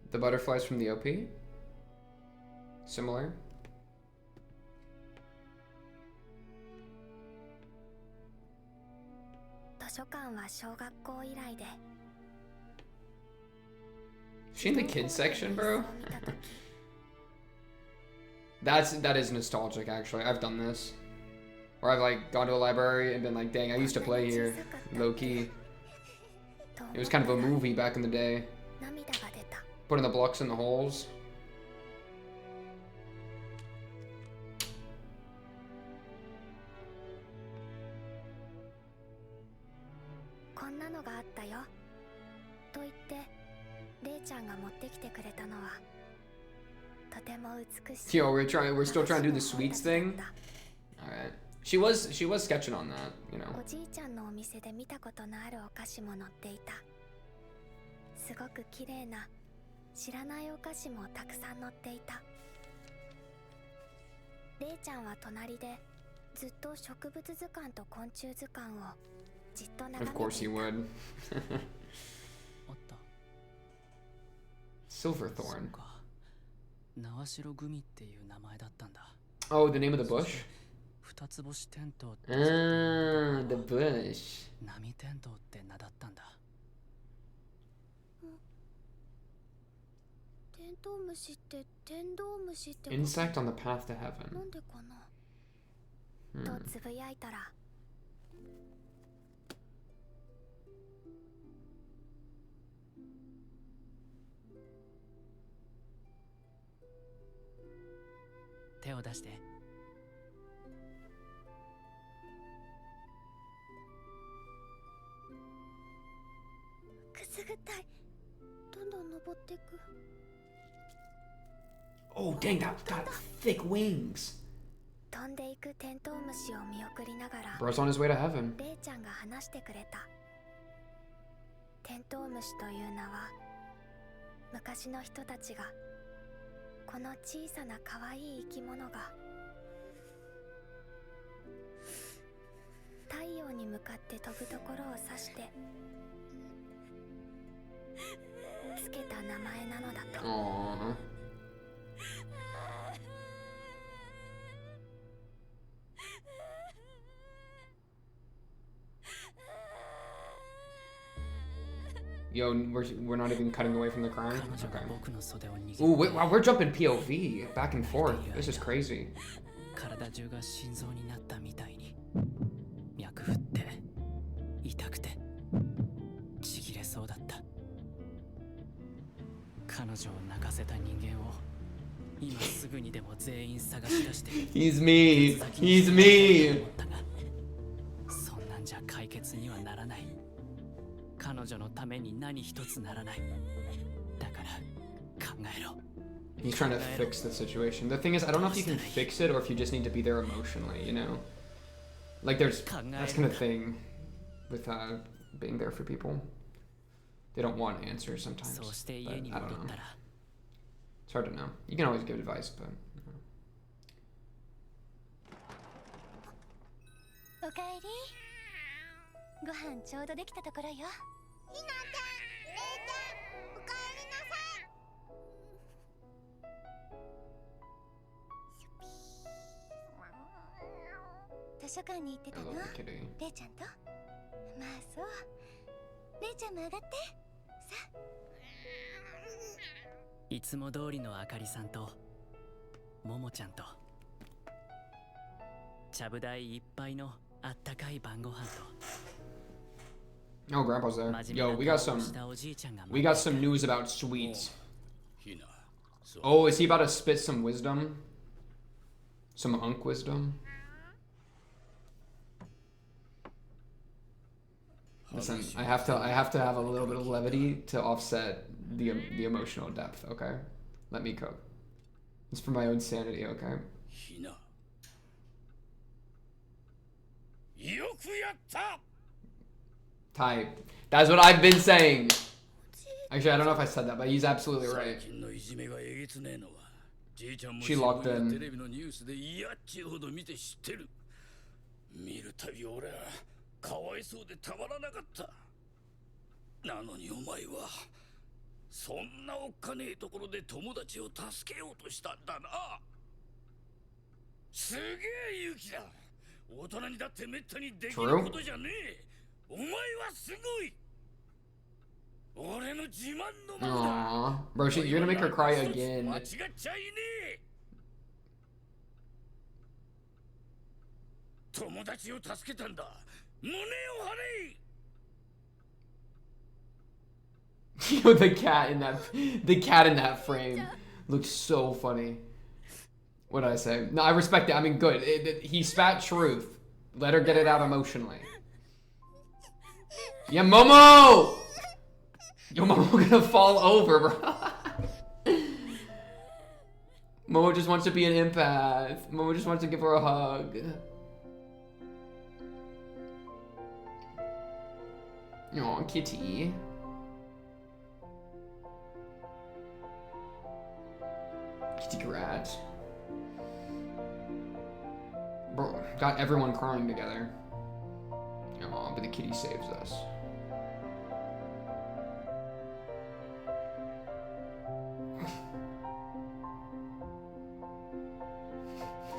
The butterflies from the OP? Similar? 図書館は小学校以来で。 Is she in the kids section, bro? That is nostalgic, actually. I've done this. Where I've like gone to a library and been like, dang, I used to play here. Low key. It was kind of a movie back in the day. Putting the blocks in the holes. こんなのがあったよと言ってレイちゃんが持ってきてくれたのはとても美しい。 Yo, we're still trying to do the sweets thing. Alright. She was sketching on that, you know. おじいちゃんのお店で見たことのあるお菓子も載っていた。すごく綺麗な知らないお菓子もたくさん載っていた。レイちゃんは隣でずっと植物図鑑と昆虫図鑑をじっと眺めてい Of た。 course he would. あった。 Silverthorn. 縄代組っていう名前だったんだ。 Oh, the name of the bush? 二つ星テントって Ah, the bush. 波テントって名だったんだ。テントウムシって天童虫ってこと Insect on the path to な heaven. んでかな、とつぶやいたら手を出して。くすぐったい。どんどん登っていく。 Oh, dang, that got thick wings. 飛んでいくテントウムシを見送りながら Bro's on his way to heaven. レイちゃんが話してくれた。テントウムシという名は昔の人たちがこの小さな可愛い生き物が太陽に向かって飛ぶところを指してつけた名前なのだと。 Aww. Yo, we're not even cutting away from the crying. 彼女が Okay. 僕の袖を握って Ooh, wait, wow, we're jumping POV back and forth. This is crazy. 体中が心臓になったみたいに脈振って痛くてちぎれそうだった。彼女を泣かせた人間を今すぐにでも全員探し出して He's me. He's me. 思ったがそんなんじゃ解決にはならない。彼女のために何一つならない。だから考えろ。 He's trying to fix the situation. The thing is, I don't know if you can fix it or if you just need to be there emotionally, you know? Like, that's kind of thing with being there for people. They don't want answers sometimes. そうして But 家に I 戻 don't った know. ら It's hard to know. You can always give advice, but... おかえり。ご飯ちょうどできたところよ。ひなちゃん、レイちゃん、おかえりなさい。図書館に行ってた I の love the kitty. レイちゃんと。まあそう。レイちゃんも上がって。さあ。いつも通りのあかりさんとももちゃんとちゃぶ台いっぱいのあったかい晩ご飯と Oh, Grandpa's there. 真面 Yo, 目 we な got 顔を some... したおじいちゃんが We got some news about sweets. ひな、そう Oh, is he about to spit some wisdom? Some unk wisdom? Listen, I have to have a little bit of levity to offset the emotional depth, okay? Let me cook. It's for my own sanity, okay? ひな。よくやった。 Type. That's what I've been saying. Actually, I don't know if I said that, but he's absolutely right. 最近のいじめがえげつねえのは、じいちゃんも She 新 locked 聞や in. テレビのニュースで嫌っちゅうほど見て知ってる。見るたび俺はかわいそうでたまらなかった。なのにお前はそんなおっかねえところで友達を助けようとしたんだな。すげえ勇気だ。大人にだってめったにできることじゃねえ。お前はすごい。俺の自慢のものだ。 Aww. Bro, you're gonna make her cry again. 間違っちゃいねえ。友達を助けたんだ。胸を張れ。 Yo, the cat in that frame looks so funny. What did I say? No, I respect it. I mean, good. He spat truth. Let her get it out emotionally. Yeah, Momo! Yo, Momo gonna fall over, bro. Momo just wants to be an empath. Momo just wants to give her a hug. Aw, kitty. Kitty rat. Bro, got everyone crying together. Aw, but the kitty saves us.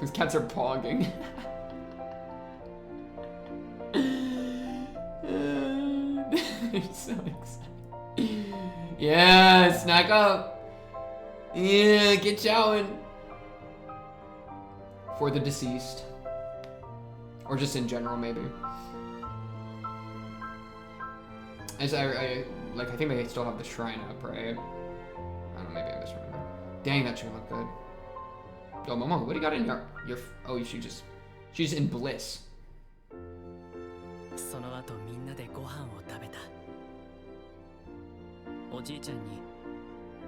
These cats are pogging. They're so excited. Yeah, snack up. Yeah, get chowing. For the deceased. Or just in general, maybe. As I think they still have the shrine up, right? I don't know, maybe I misremember. Dang, that sure looked good. Yo, Momo, what do you got in your oh, she's in bliss. その後みんなでご飯を食べた。おじいちゃんに、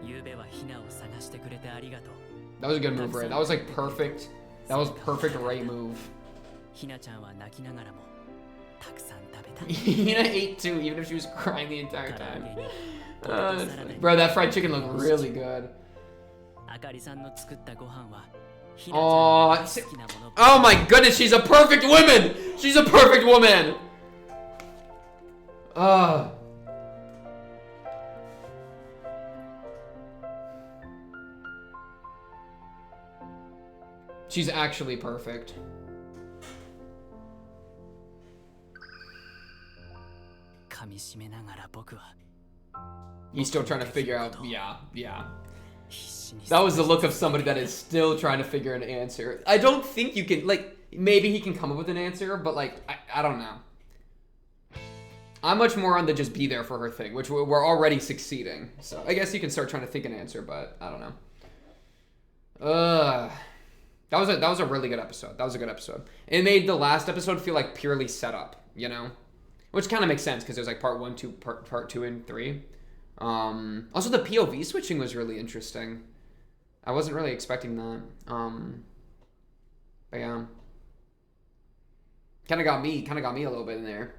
ゆうべはひなを探してくれてありがとう。 That was a good move, right? That was like perfect. That was perfect right move. ひなちゃんは泣きながらもたくさん食べた。 Hina ate too, even if she was crying the entire time. Bro, that fried chicken looked really good. あかりさんの作ったご飯は Oh, oh my goodness, she's a perfect woman! She's a perfect woman! She's actually perfect. He's still trying to figure out, yeah. That was the look of somebody that is still trying to figure an answer. I don't think you can, like, maybe he can come up with an answer, but, like, I don't know. I'm much more on the just be there for her thing, which we're already succeeding. So I guess you can start trying to think an answer, but I don't know. That was a really good episode. That was a good episode. It made the last episode feel like purely set up, you know? Which kind of makes sense, because there's, like, part 1, 2, part 2, and 3. Also, the POV switching was really interesting. I wasn't really expecting that. But yeah. Kind of got me a little bit in there.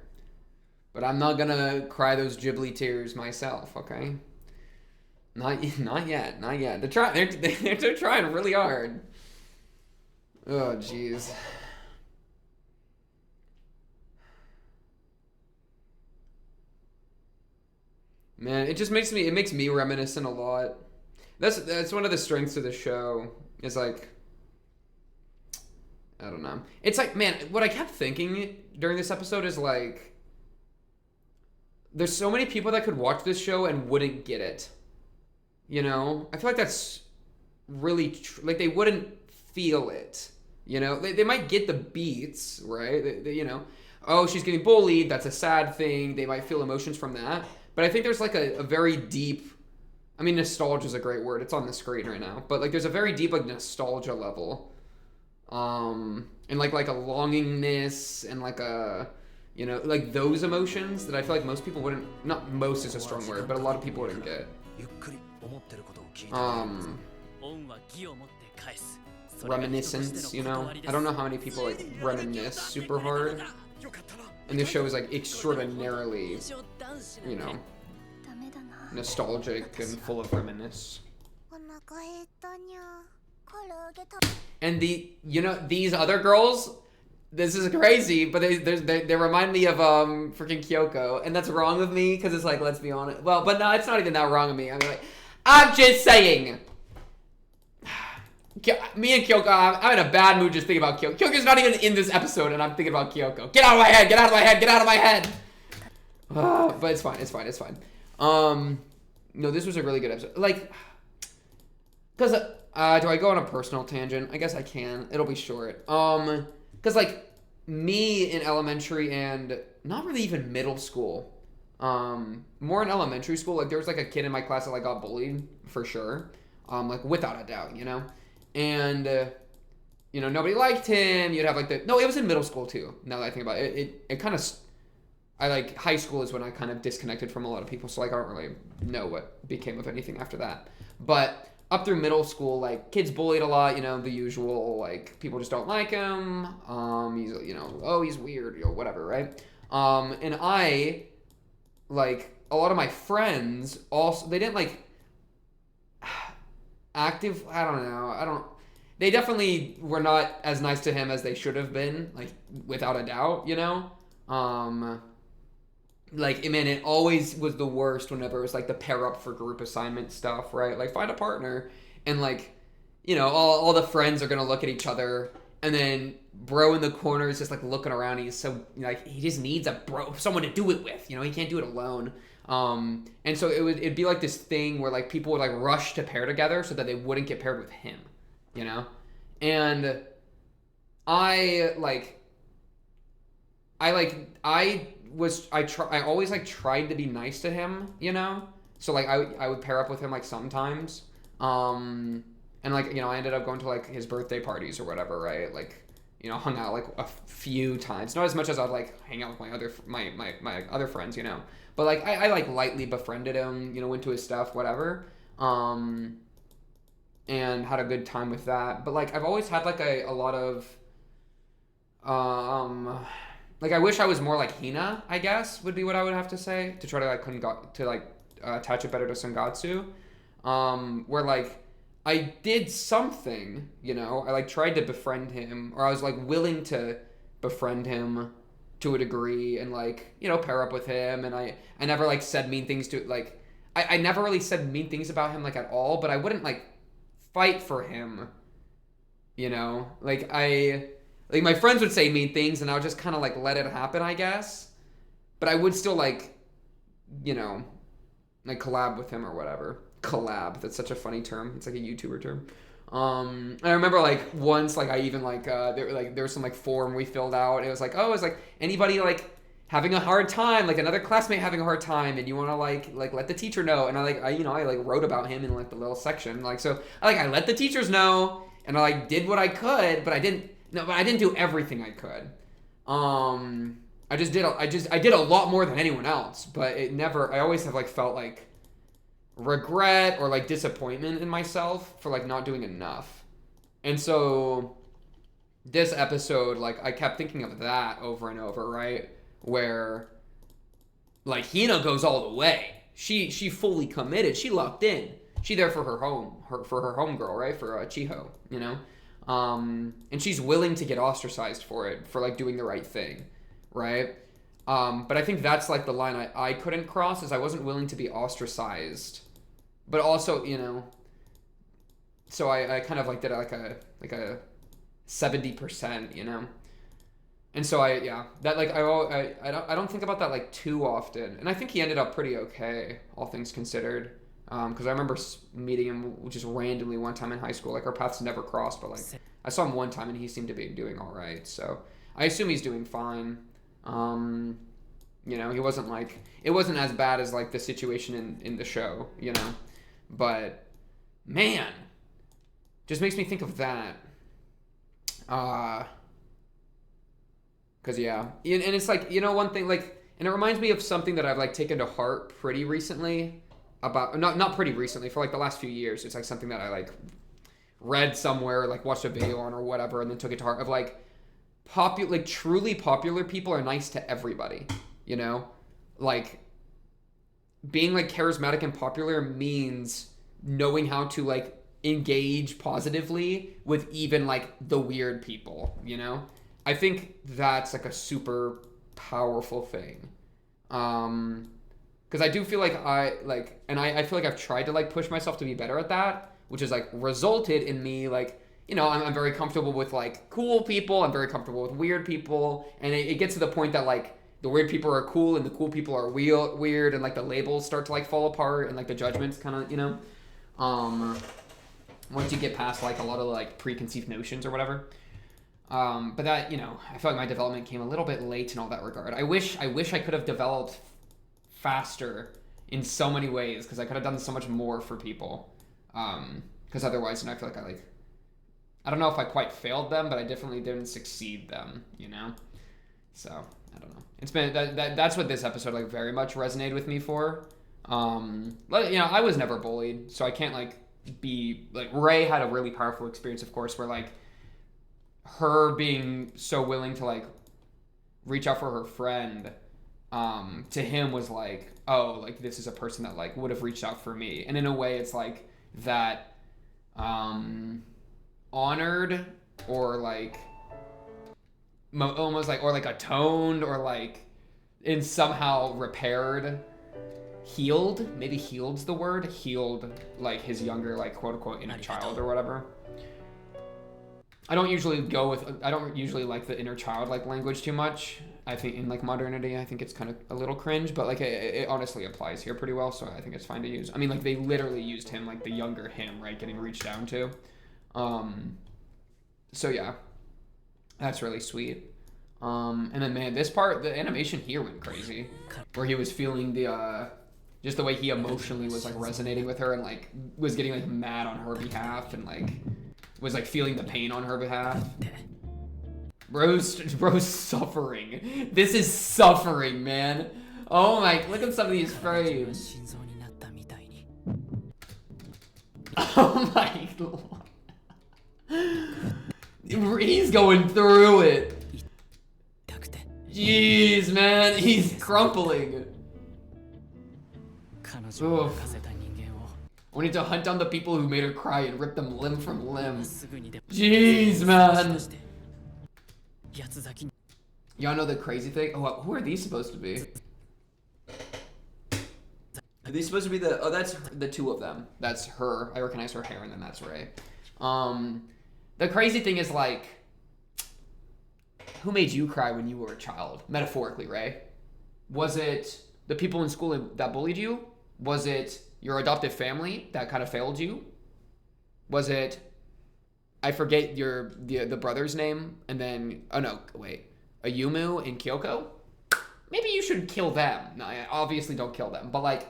But I'm not gonna cry those Ghibli tears myself, okay? Not yet. They're trying really hard. Oh, jeez. Man, it makes me reminiscent a lot. That's one of the strengths of the show, is like, I don't know. It's like, man, what I kept thinking during this episode is like, there's so many people that could watch this show and wouldn't get it. You know? I feel like that's really, like, they wouldn't feel it. You know? They might get the beats, right? You know? Oh, she's getting bullied, that's a sad thing. They might feel emotions from that. But I think there's like a very deep, I mean, nostalgia is a great word. It's on the screen right now. But like there's a very deep like nostalgia level. And like a longingness and like a, You know, like those emotions that I feel like most people wouldn't, not most is a strong word, but a lot of people wouldn't get. ゆっくり思ってることを聞いて Um, 恩は義を持って返すそれが人としての reminiscence, you know? 断りです I don't know how many people like reminisce super hard. And this show is like extraordinarily, you know, ダメだな。 nostalgic and full of reminisce. お腹減ったにゃ。唐揚げ食 And you know, these other girls, this is crazy, but they remind me of freaking Kyoko, and that's wrong with me because it's like, let's be honest. Well, but no, it's not even that wrong of me. I mean, like, I'm just saying. Me and Kyoko, I'm in a bad mood just thinking about Kyoko. Kyoko's not even in this episode, and I'm thinking about Kyoko. Get out of my head! Get out of my head! Get out of my head! But it's fine. It's fine. It's fine. No, this was a really good episode. Like, because do I go on a personal tangent? I guess I can. It'll be short. Because like me in elementary and not really even middle school, more in elementary school, like there was like a kid in my class that like got bullied for sure, like without a doubt, you know, and you know nobody liked him. You'd have like it was in middle school too. Now that I think about it, it kind of, I like high school is when I kind of disconnected from a lot of people, so like I don't really know what became of anything after that, but. Up through middle school, like kids bullied a lot, you know, the usual, like people just don't like him. He's, you know, oh, he's weird, you know, whatever, right? And I, like, a lot of my friends also, they didn't like active, I don't know, they definitely were not as nice to him as they should have been, like, without a doubt, you know? Like, man, it always was the worst whenever it was, like, the pair up for group assignment stuff, right? Like, find a partner, and, like, you know, all the friends are gonna look at each other, and then bro in the corner is just, like, looking around. He's so, like, he just needs someone to do it with, you know? He can't do it alone. And so it'd be, like, this thing where, like, people would, like, rush to pair together so that they wouldn't get paired with him, you know? And I always like tried to be nice to him, you know? So like I would pair up with him like sometimes. And like, you know, I ended up going to like his birthday parties or whatever, right? Like, you know, hung out like a few times. Not as much as I'd like hang out with my other friends, you know. But like I like lightly befriended him, you know, went to his stuff, whatever. And had a good time with that. But like I've always had like a lot of like I wish I was more like Hina, I guess, would be what I would have to say to try to like attach it better to Sangatsu, where like I did something, you know, I like tried to befriend him, or I was like willing to befriend him to a degree, and like, you know, pair up with him, and I never like said mean things to like I never really said mean things about him like at all, but I wouldn't like fight for him, you know, like my friends would say mean things, and I would just kind of, like, let it happen, I guess. But I would still, like, you know, like, collab with him or whatever. Collab. That's such a funny term. It's, like, a YouTuber term. And I remember, like, once, like, I even, like, there was some, like, form we filled out. It was, like, oh, it's, like, anybody, like, having a hard time, like, another classmate having a hard time, and you want to, like, let the teacher know. And I wrote about him in, like, the little section. Like, so, I let the teachers know, and I, like, did what I could, but I didn't do everything I could. I did a lot more than anyone else, but I always have like felt like regret or like disappointment in myself for like not doing enough. And so this episode, like I kept thinking of that over and over, right? Where like Hina goes all the way. She fully committed. She locked in. She there for her homegirl, right? For Chiho, you know? And she's willing to get ostracized for it, for like doing the right thing, right? But I think that's like the line I couldn't cross, is I wasn't willing to be ostracized, but also, you know, so I kind of like did like a 70%, you know, and so I don't think about that like too often, and I think he ended up pretty okay, all things considered. Because I remember meeting him just randomly one time in high school. Like, our paths never crossed, but, like, I saw him one time, and he seemed to be doing all right. So, I assume he's doing fine. You know, he wasn't, like... It wasn't as bad as, like, the situation in the show, you know? But, man! Just makes me think of that. Cause yeah, and it's like, you know, one thing, like, and it reminds me of something that I've like taken to heart pretty recently, about not pretty recently, for like the last few years. It's like something that I like read somewhere, like watched a video on or whatever, and then took it to heart, of like like truly popular people are nice to everybody, you know, like being like charismatic and popular means knowing how to like engage positively with even like the weird people, you know. I think that's like a super powerful thing. Because I do feel like I feel like I've tried to like push myself to be better at that, which has like resulted in me like, you know, I'm very comfortable with like cool people, I'm very comfortable with weird people, and it gets to the point that like the weird people are cool and the cool people are weird, and like the labels start to like fall apart, and like the judgments kind of, you know, once you get past like a lot of like preconceived notions or whatever. But that, you know, I feel like my development came a little bit late in all that regard. I wish I could have developed faster in so many ways, because I could have done so much more for people. Because otherwise, you know, I feel like I don't know if I quite failed them, but I definitely didn't succeed them, you know? So, I don't know. It's been, that's what this episode, like, very much resonated with me for. But, you know, I was never bullied, so I can't, like, be, like, Ray had a really powerful experience, of course, where, like, her being so willing to, like, reach out for her friend, to him was like, oh, like, this is a person that, like, would have reached out for me. And in a way, it's, like, that, honored or like almost like, or like atoned, or like in somehow repaired, healed, maybe healed's the word, healed like his younger, like, quote unquote inner child or whatever. I don't usually like the inner child like language too much. I think in like modernity, I think it's kind of a little cringe, but like it honestly applies here pretty well, so I think it's fine to use. I mean, like, they literally used him, like the younger him, right, getting reached down to. So yeah, that's really sweet. And then, man, this part, the animation here went crazy, where he was feeling the just the way he emotionally was like resonating with her, and like was getting like mad on her behalf, and like was like feeling the pain on her behalf. Bro's suffering. This is suffering, man. Oh my, look at some of these frames. Oh my lord. He's going through it. Jeez, man, he's crumpling. Oof. We need to hunt down the people who made her cry and rip them limb from limb. Jeez, man. Y'all know the crazy thing? Oh, who are these supposed to be? Are these supposed to be the... Oh, that's the two of them. That's her. I recognize her hair, and then that's Ray. The crazy thing is, like... Who made you cry when you were a child? Metaphorically, Ray. Was it the people in school that bullied you? Was it your adoptive family that kind of failed you? Was it... I forget the brother's name, and then... Oh, no, wait. Ayumu and Kyoko? Maybe you should kill them. No, obviously don't kill them, but, like...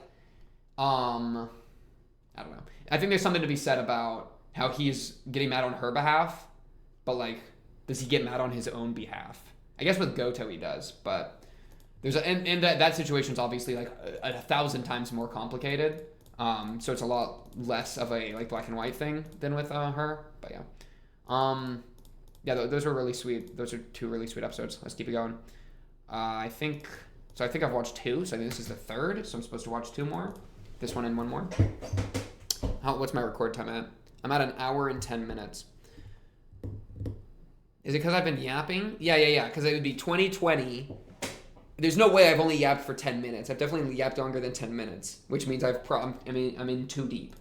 I don't know. I think there's something to be said about how he's getting mad on her behalf, but, like, does he get mad on his own behalf? I guess with Goto he does, but there's and that situation's obviously like 1,000 times more complicated. So it's a lot less of a like black and white thing than with her. But yeah, those were really sweet. Those are two really sweet episodes. Let's keep it going. I think I've watched 2, so I think this is the 3rd. So I'm supposed to watch 2 more. This one and 1 more. What's my record time at? I'm at 1 hour and 10 minutes. Is it because I've been yapping? Yeah. Because it would be 2020. There's no way I've only yapped for 10 minutes. I've definitely yapped longer than 10 minutes, which means I'm in too deep.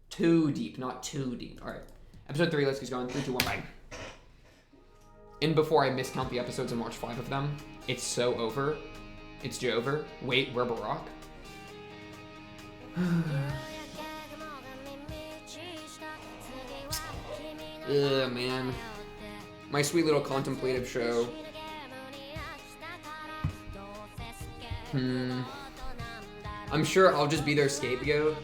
Too deep, not too deep. All right. Episode 3, let's keep going. 3, 2, 1, bye. And before I miscount the episodes and watch 5 of them, it's so over. It's Jover. Wait, we're Barack. Ugh, man. My sweet little contemplative show. I'm sure I'll just be their scapegoat.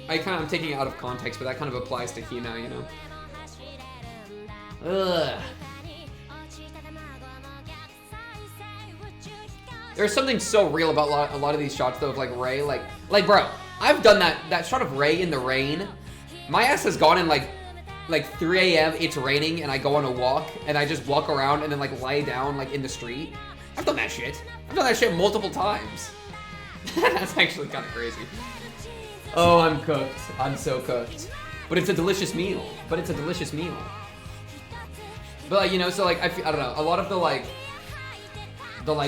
I'm taking it out of context, but that kind of applies to Hina, you know? Ugh. There's something so real about a lot of these shots though of like Ray, like bro, I've done that shot of Ray in the rain. My ass has gone in like 3 a.m. It's raining and I go on a walk and I just walk around and then like lay down like in the street. I've done that shit. I've done that shit multiple times. That's actually kind of crazy. Oh, I'm cooked. I'm so cooked. But it's a delicious meal. But like, you know, so like I don't know, a lot of the like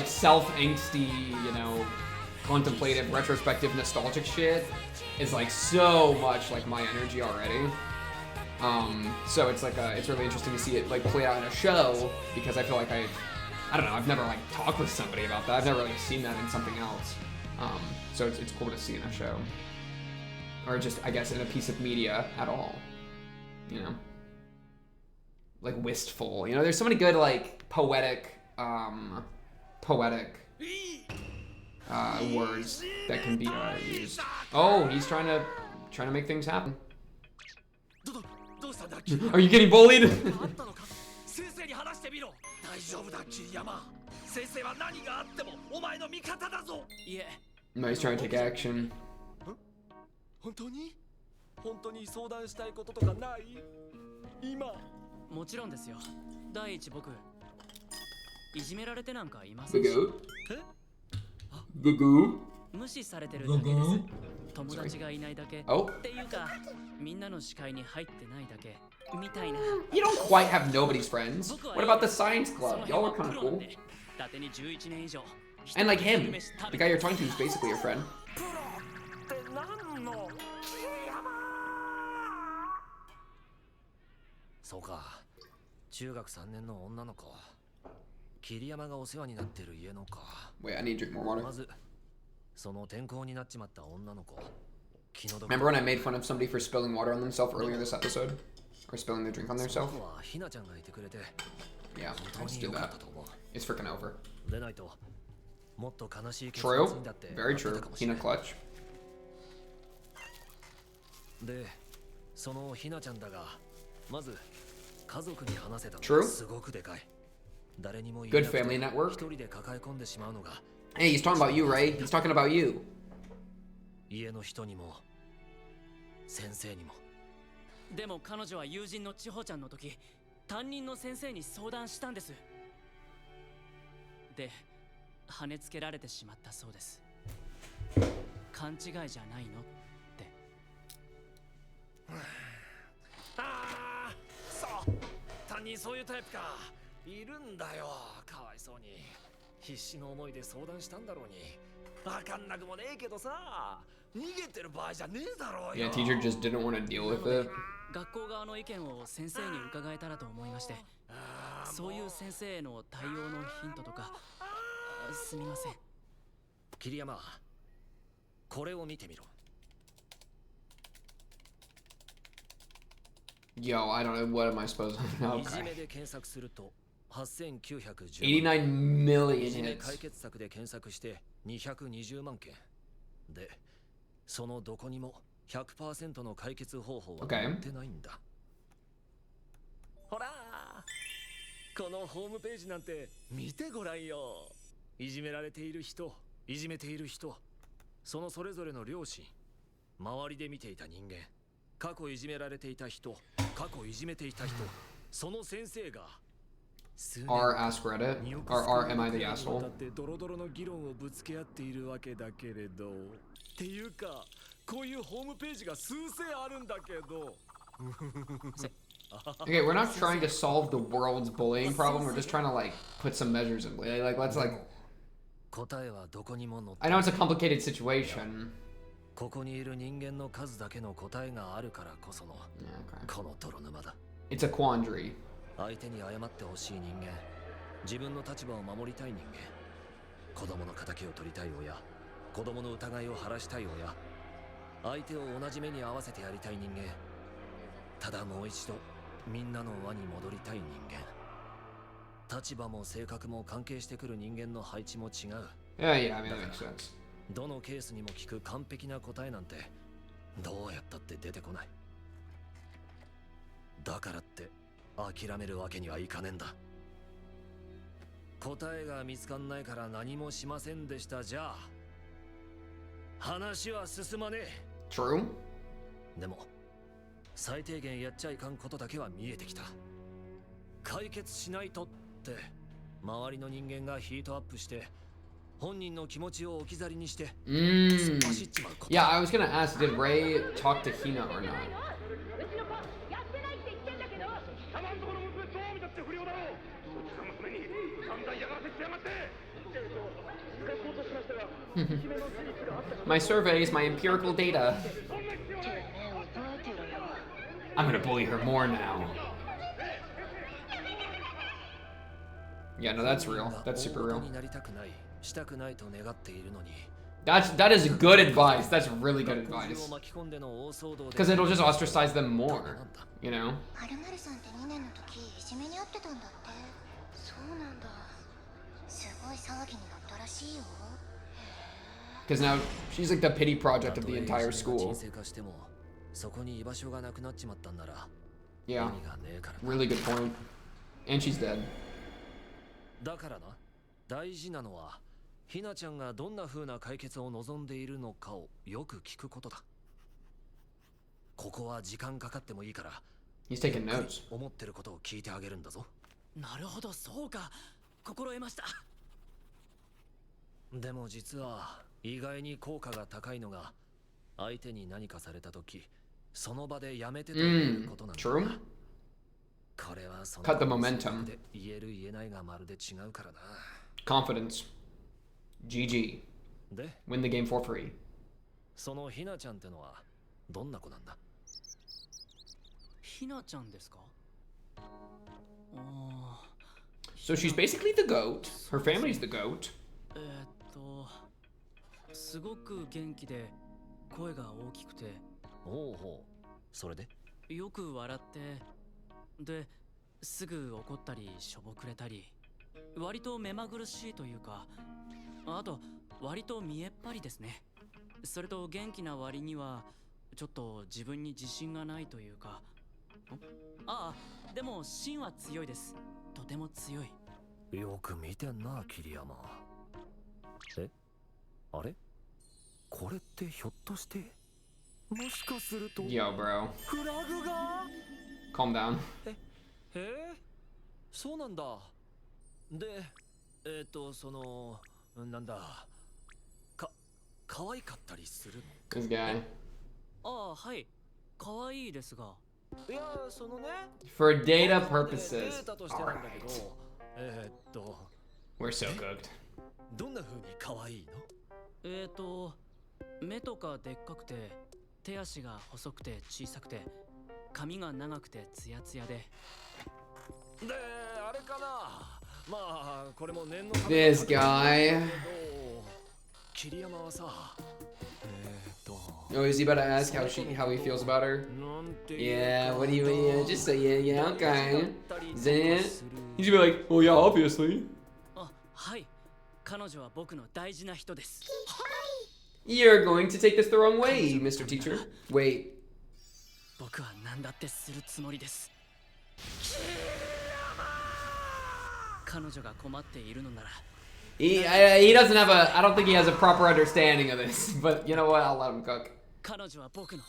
self-angsty, you know, contemplative, retrospective, nostalgic shit is like so much like my energy already. So it's like it's really interesting to see it like play out in a show because I feel like I don't know, I've never like talked with somebody about that. I've never really seen that in something else. So it's cool to see in a show. Or just, I guess, in a piece of media at all. You know? Like wistful. You know, there's so many good like poetic words that can be used. Oh, he's trying to make things happen. Are you getting bullied? No, he's trying to take action. 本当に相談したいこととかない今もちろんですよ第一僕いじめられてなんかいませんし無視されてるだけです友達がいないだけっていうかみんなの視界に入ってないだけみたいな You don't quite have nobody's friends. What about the science club? Y'all are kind of cool. 伊達に11年以上 And like him, the guy you're talking to is basically your friend. そうか中学3年の女の子桐山がお世話になってる家のか Wait, I need to drink more water. まずその転校になっちまった女の子 Remember when I made fun of somebody for spilling water on themselves earlier this episode? Or spilling their drink on themselves? その子はひなちゃんがいてくれて Yeah, I just did that. It's freaking over. でないともっと悲しい結 True. 末にだって Very true. Hina clutch. でそのひなちゃんだがまず家族に話せたの True. すごくでかい誰にも Good family network. 一人で抱え込んでしまうのが Hey, he's talking about you, Ray. He's talking about you. 家の人にも先生にもでも彼女は友人の千穂ちゃんの時担任の先生に相談したんですで跳ねつけられてしまったそうです勘違いじゃないのってああそう担任そういうタイプかいるんだよかわいそうに必死の思いで相談したんだろうにわかんなくもねえけどさ逃げてる場合じゃねえだろうよ Yeah, teacher just didn't want to deal with it. 学校側の意見を先生に伺えたらと思いましてそういう先生への対応のヒントとかすみません桐山これを見てみろ Yo, I don't know. What am I supposed to... いじ Okay. めで検索すると8910 89 million いじめ hits. 解決策で検索して220万件でそのどこにも 100% の解決方法は載ってないんだ、ほらこのホームページなんて見てごらんよいじめられている人いじめている人そのそれぞれの両親周りで見ていた人間過去いじめられていた人過去いじめていた人その先生が R ask Reddit? Or am I the だ asshole? ってドロドロの議論をぶつけ合っているわけだけれどっていうかこういうホームページが数千あるんだけど Okay, we're not trying to solve the world's bullying problem. We're just trying to like put some measures in place. Like let's like. 答えはどこにも載って I know it's a complicated situation. ここにいる人間の数だけの答えがあるからこその Yeah, okay. この泥沼だ It's a quandary. 相手に謝ってほしい人間自分の立場を守りたい人間子供の仇を取りたい親子供の疑いを晴らしたい親相手を同じ目に合わせてやりたい人間ただもう一度みんなの輪に戻りたい人間立場も性格も関係してくる人間の配置も違う Yeah, yeah, I mean that makes sense. どのケースにも効く完璧な答えなんてどうやったって出てこないだからって諦めるわけにはいかねえんだ答えが見つかんないから何もしませんでしたじゃあ話は進まねえ。 True. でも最低限やっちゃいかんことだけは見えてきた。解決しないとって周りの人間がヒートアップして本人の気持ちを置き去りにして突っ走っちまうこと。 Yeah, I was gonna ask, did Ray talk to Hina or not? My surveys, my empirical data. I'm gonna bully her more now. Yeah, no, that's real. That's super real. That is good advice. That's really good advice. Because it'll just ostracize them more, you know? Because now she's like the pity project of the entire school. Yeah, really good point. And she's dead. だからな、大事なのはひなちゃんがどんな風な解決を望んでいるのかをよく聞くことだ。ここは時間かかってもいいから He's taking notes. 思ってることを聞いてあげるんだぞ。なるほど、そうか。心得ました。でも実は意外に効果が高いのが相手に何かされた時その場でやめてということなんだ。True. これはその Cut the momentum. で言える言えないがまるで違うからな。 Confidence. GG. で Win the game for free. そのひなちゃんってのはどんな子なんだ。ひなちゃんですか。So she's basically the goat. Her family's the goat. すごく元気で声が大きくて、おうほう、それでよく笑ってですぐ怒ったりしょぼくれたり、割と目まぐるしいというか、あと割と見えっ張りですね。それと元気な割にはちょっと自分に自信がないというか。ああ、でも芯は強いです。とても強い。よく見てんな、桐山。え、あれこれってひょっとしてもしかすると Yo, bro. フラグが Calm down. そうなんだ。で、そのなんだ可愛かったりするの。 This guy. ああ、はい。可愛いですが。いや、そのね。 For data デ purposes. ータとしてなんだけ Alright. ど、We're so cooked. どんな風に可愛いの？目とかでっかくて、手足が細くて小さくて、髪が長くてツヤツヤで。で、あれかな。まあ、これも念の。 This guy. 桐山はさ。Oh, is he about to ask how he feels about her? Yeah, what do you mean? Just say yeah, okay. Then he's gonna be like, oh yeah, obviously. あ、はい。彼女は僕の大事な人です。You're going to take this the wrong way, Mr. Teacher. Wait. 僕は何だってするつもりです。彼女が困っているのなら。He doesn't have I don't think he has a proper understanding of this, but you know what? I'll let him cook. 彼女は僕の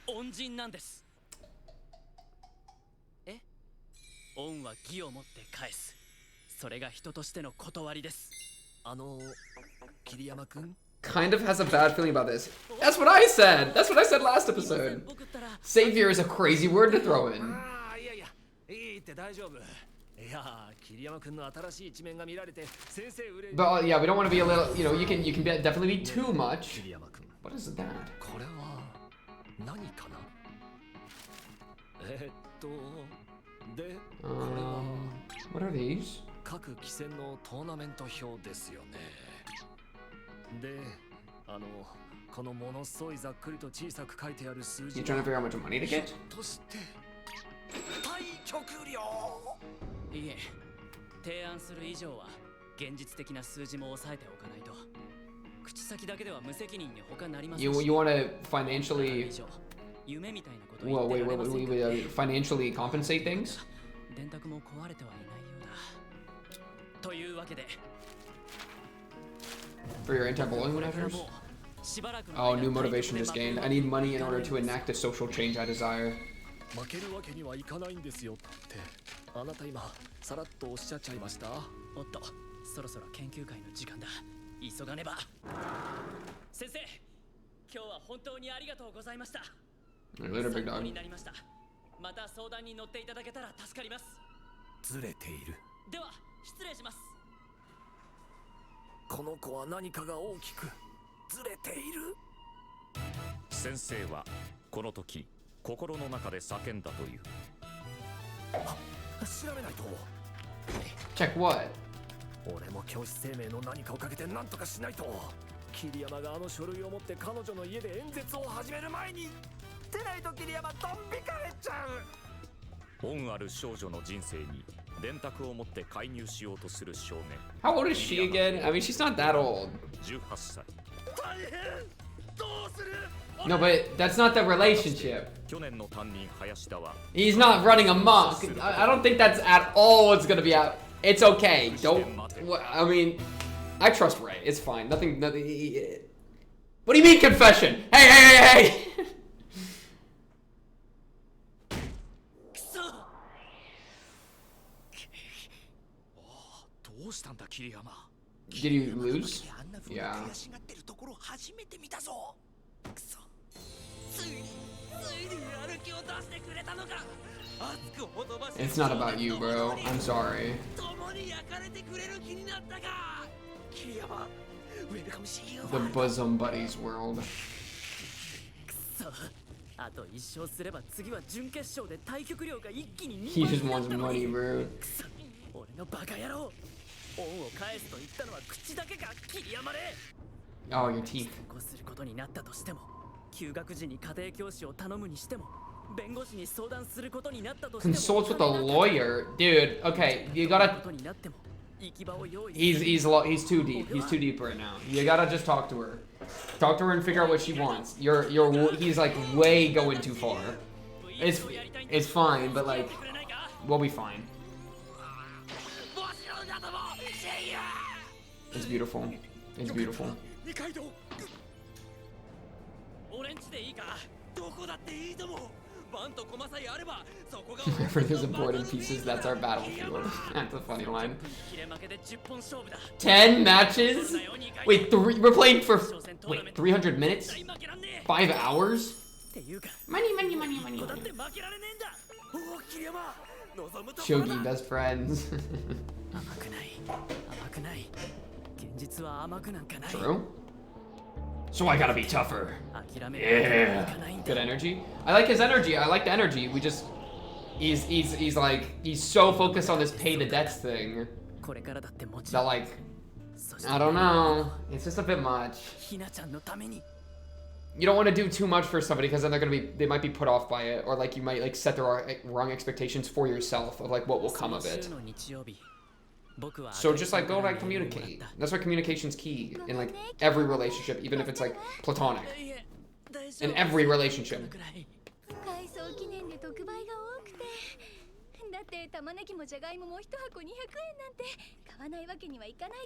恩人なんです。恩は義をもって返す。それが人としての断りです。桐山くん Kind of has a bad feeling about this. That's what I said. That's what I said last episode. Savior is a crazy word to throw in. いやいや、いいって大丈夫。いや、桐山くんの新しい一面が見られて先生嬉しい。 But yeah, we don't want to be a little, you know, you can definitely be too much. 桐山くん。What is that? これは何かな。で、これは What are these? 各棋戦のトーナメント表ですよね。で、このものすごいざっくりと小さく書いてある数字。 You trying to figure out how much money to get? として対局料。いえ、提案する以上は現実的な数字も抑えておかないと。口先だけでは無責任に他なりませんし。 You want to financially? 夢みたいなこと Whoa, wait, financially compensate things? 電卓も壊れてはいないようだ。というわけで For your anti-bullying measures? Oh, new motivation just gained. I need money in order to enact the social change I desire. 負けるわけにはいかないんですよってあなた今さらっとおっしゃっちゃいました。おっと、そろそろ研究会の時間だ。急がねば。先生、今日は本当にありがとうございました。 Later, big 参考 dog. になりました。また相談に乗っていただけたら助かります。ずれている。では失礼します。この子は何かが大きくずれている。先生はこの時心の中で叫んだという。調べないと。 Check what? 俺も教師生命の何かをかけて何とかしないと。桐山があの書類を持って彼女の家で演説を始める前に出ないと桐山ドン引かれちゃう。恩ある少女の人生に電卓を持って介入しようとする少年。 How old is she again? I mean, she's not that old. 18歳。大変。どうする。 No, but that's not the relationship. 去年の担任林田は He's not running amok. I don't think that's at all what's gonna be out. It's okay. Don't. I mean, I trust Ray. It's fine. Nothing. What do you mean confession? Hey, hey, hey, hey! どうしたんだ桐山。 Did you lose? Yeah. 悔しがってるところ初めて見たぞ。くそ。ついにやる気を出してくれたのか。熱くほとばし It's not about you, bro. I'm sorry. 共に焼かれてくれる気になったか。桐山、ウェルカムシーユー。 The bosom buddies world. くそ。あと一勝すれば次は準決勝で対局量が一気に He just wants money, bro. くそ。俺のバカ野郎。恩を返すと言ったのは口だけか、桐山で。 Oh, your teeth. こすることになったとしても、休学時に家庭教師を頼むにしても、弁護士に相談することになったとしても、 Consult with a lawyer, dude. Okay, you gotta. ことになっても、行き場を用意 He's too deep. He's too deep right now. You gotta just talk to her. Talk to her and figure out what she wants. He's like way going too far. It's fine, but like, we'll be fine. It's beautiful. It's beautiful. 二階堂。俺んちでいいか。どこだっていいとも。バンとコマさえあれば、そこが。 For those important pieces, that's our battlefield. That's a funny line. 10 matches? Wait, we're playing for 300 minutes? 5 hours? Money, money, money, money, money. Shogi, best friends. True. So I gotta be tougher. Yeah. Good energy. I like his energy. I like the energy. We just he's like he's so focused on this pay the debts thing that like I don't know. It's just a bit much. You don't want to do too much for somebody because then they might be put off by it, or like you might like set the wrong expectations for yourself of like what will come of it. So just like go like communicate. That's why communication's key in like every relationship, even if it's like platonic. In every relationship.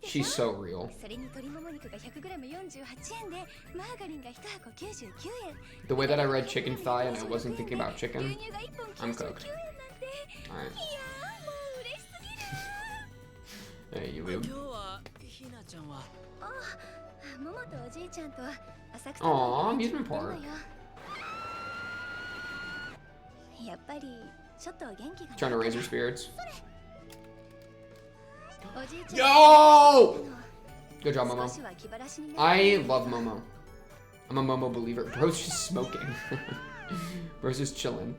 She's so real. The way that I read chicken thigh and I wasn't thinking about chicken, I'm cooked. Alright. Hey, you will. Aww, amusement park. Trying to raise her spirits. Yo! Good job, Momo. I love Momo. I'm a Momo believer. Bro's just smoking. Bro's just chilling.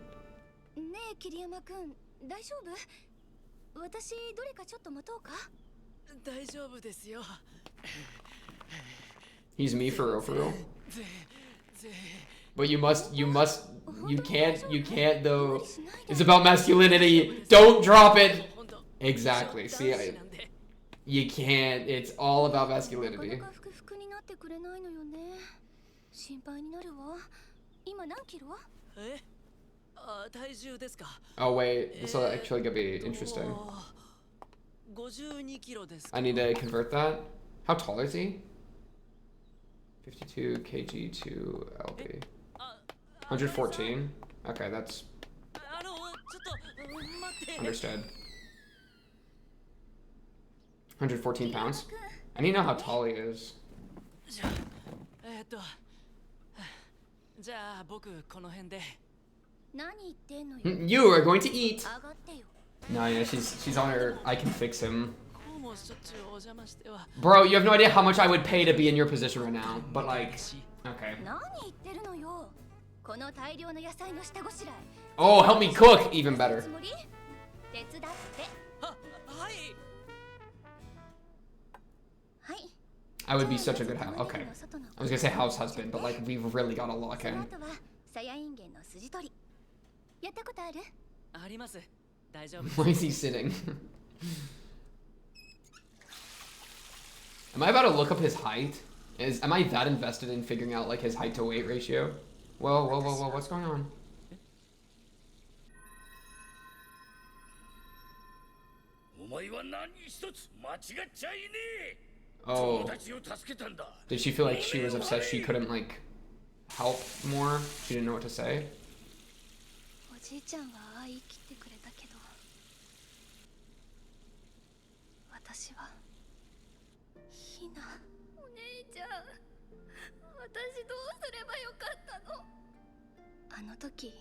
He's me for real. But you can't though. It's about masculinity. Don't drop it. Exactly. See, you can't. It's all about masculinity. Oh wait, this will actually gonna be interesting. 52キロです。 I need to convert that. How tall is he? 52 kg to lb. 114. Okay, that's ちょっと待って。 understood. 114 pounds. I need to know how tall he is. じゃあ僕この辺で。何言ってんのよ。 You are going to eat. 上がってよ。 No, yeah, she's on her. I can fix him. こうもしょっちゅうお邪魔しては。 Bro, you have no idea how much I would pay to be in your position right now. But like, okay. 何言ってるのよ。この大量の野菜の下ごしらえ。 Oh, help me cook even better. つもり？手伝って。はい。はい。 I would be such a good house. Okay. I was gonna say house husband, but like we've really got to lock その in. 後はサヤインゲンの筋取り。やったことある？あります。大丈夫。 Why is he sitting? Am I about to look up his height? Am I that invested in figuring out like his height to weight ratio? Whoa, whoa, whoa, whoa, what's going on? お前は何一つ間違っちゃいねえ。 Oh, 友達を助けたんだ。 did she feel like she was upset she couldn't like help more? She didn't know what to say? おじいちゃんはああ言い切ってくれたけど、私はひな。お姉ちゃん、私どうすればよかったの？あの時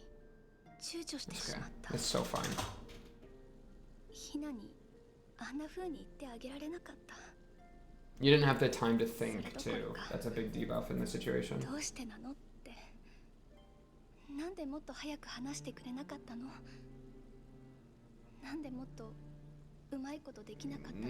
躊躇してし Okay, まった。 it's so fine. ひなにあんな風に言ってあげられなかった。 You didn't have the time to think too. That's a big debuff in this situation. どうしてなのって。なんでもっと早く話してくれなかったの？なんでもっとうまいことできなかったの？な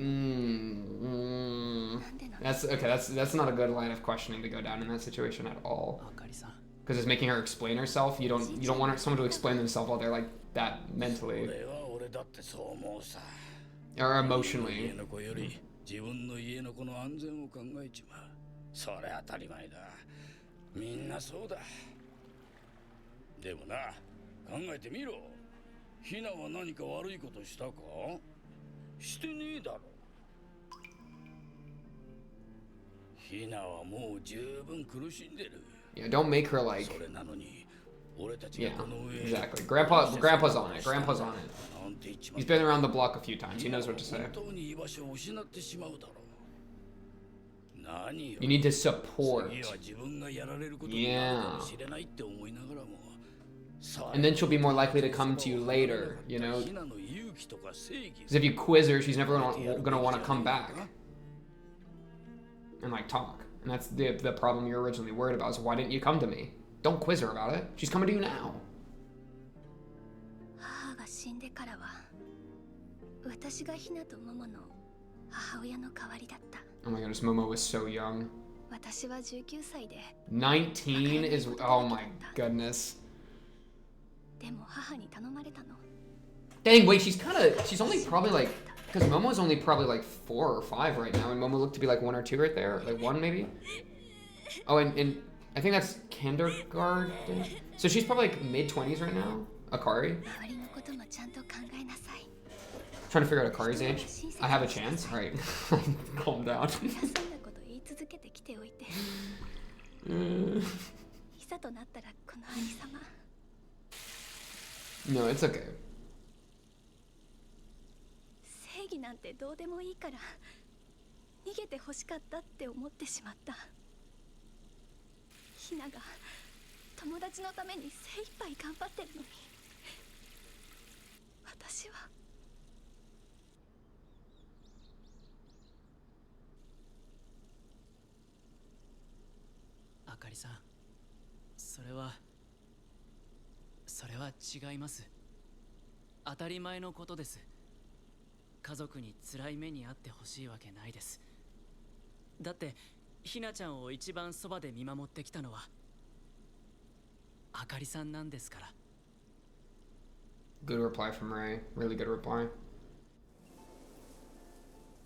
んでなの？ That's okay. That's not a good line of questioning to go down in that situation at all. あかりさん。 Because it's making her explain herself. You don't want someone to explain themselves while they're like that mentally 俺は俺だってそう思うさ。 or emotionally. 家の子より自分の家の子の安全を考えちまう。それ当たり前だ。みんなそうだ。でもな、考えてみろ。ヒナは何か悪いことしたか？してねえだろ。ヒナはもう十分苦しんでる。 Yeah, don't make her like. それなのに、俺たち Yeah, がこの上。 exactly. Grandpa's on it. Grandpa's on it. He's been around the block a few times. He knows what to say. 本当に居場所を失ってしまうだろう。何よ。 You need to support. 次は自分がやられることになるかもしれないって思いながらも。 And then she'll be more likely to come to you later, you know? ヒナの勇気とか正義。 Because if you quiz her, she's never gonna want to come back and like talk. And that's the problem you're originally worried about. Is why didn't you come to me? Don't quiz her about it. She's coming to you now. 母が死んでからは私がひなとモモの母親の代わりだった。 Oh my goodness, Momo was so young. 私は19歳で。 19 is, oh my goodness. でも母に頼まれたの。 Dang, wait, she's only probably like, because Momo's only probably like 4 or 5 right now, and Momo looked to be like 1 or 2 right there, like 1 maybe. Oh, and I think that's kindergarten. So she's probably like mid-20s right now. Akari. 周りのこともちゃんと考えなさい。 Trying to figure out Akari's age. I have a chance. All right, calm down. そんなこと言い続けてきておいて。いざとなったらこの兄様。 No, it's okay. 正義なんてどうでもいいから逃げて欲しかったって思ってしまった。ひなが友達のために精一杯頑張ってるのに私は。あかりさん、それは違います。当たり前のことです。家族に辛い目に遭ってほしいわけないです。だってひなちゃんを一番そばで見守ってきたのはあかりさんなんですから。 Good reply from Ray. Really good reply.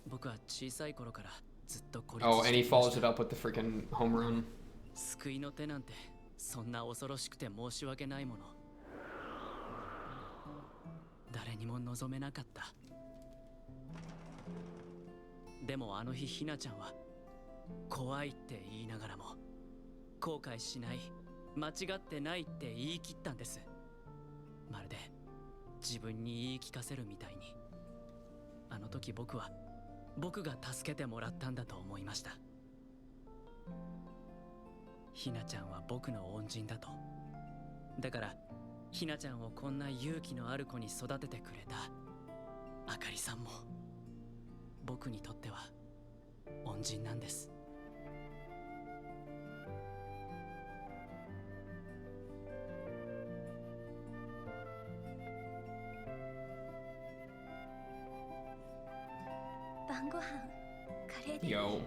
僕は小さい頃からずっと孤立 Oh, し and て he いまし follows た。 it up with the freaking home run. 救いの手なんてそんな恐ろしくて申し訳ないもの。誰にも望めなかった。でもあの日ひなちゃんは怖いって言いながらも後悔しない、間違ってないって言い切ったんです。まるで自分に言い聞かせるみたいに。あの時僕が助けてもらったんだと思いました。ひなちゃんは僕の恩人だと。だからひなちゃんをこんな勇気のある子に育ててくれたあかりさんも僕にとっては恩人なんです。晩ご飯カレーで。 Yo.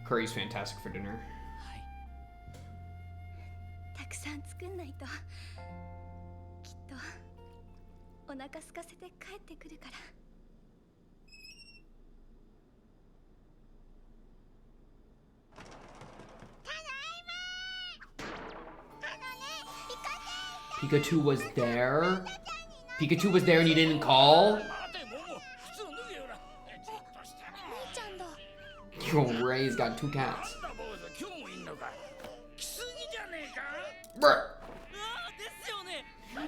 Curry's fantastic for dinner. たくさん作んないときっとお腹空かせて帰ってくるから。Pikachu was there? Pikachu was there and you didn't call? Yo, Ray's got 2 cats. Bruh.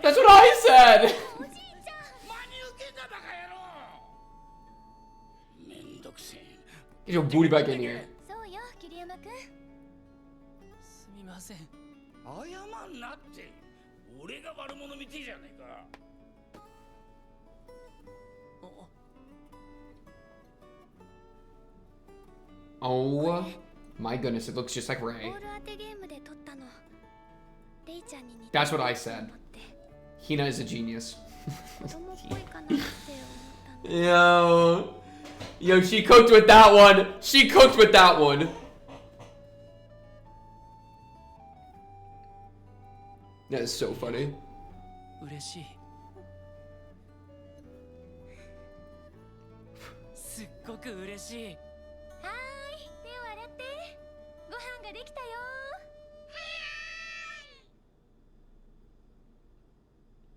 That's what I said! Get your booty back in here. そうよ、桐山くん。すみません。謝んなって。俺が悪者みてえじゃねえか。Oh my goodness, it looks just like Ray. ボール当てゲームで取ったの。レイちゃんに似てる。 That's what I said. Hina is a genius. 子供っぽいかなって思ったの。 Yo, she cooked with that one. She cooked with that one. That is so funny. 嬉しい。すっごく嬉しい。はーい、手を洗って。ご飯ができたよ。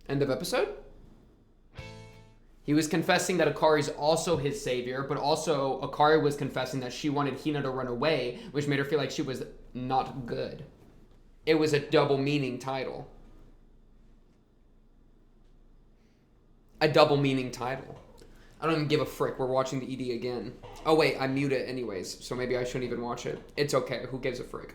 End of episode? He was confessing that Akari is also his savior, but also Akari was confessing that she wanted Hina to run away, which made her feel like she was not good. It was a double meaning title. A double meaning title. I don't even give a frick. We're watching the ED again. Oh wait, I mute it anyways, so maybe I shouldn't even watch it. It's okay. Who gives a frick?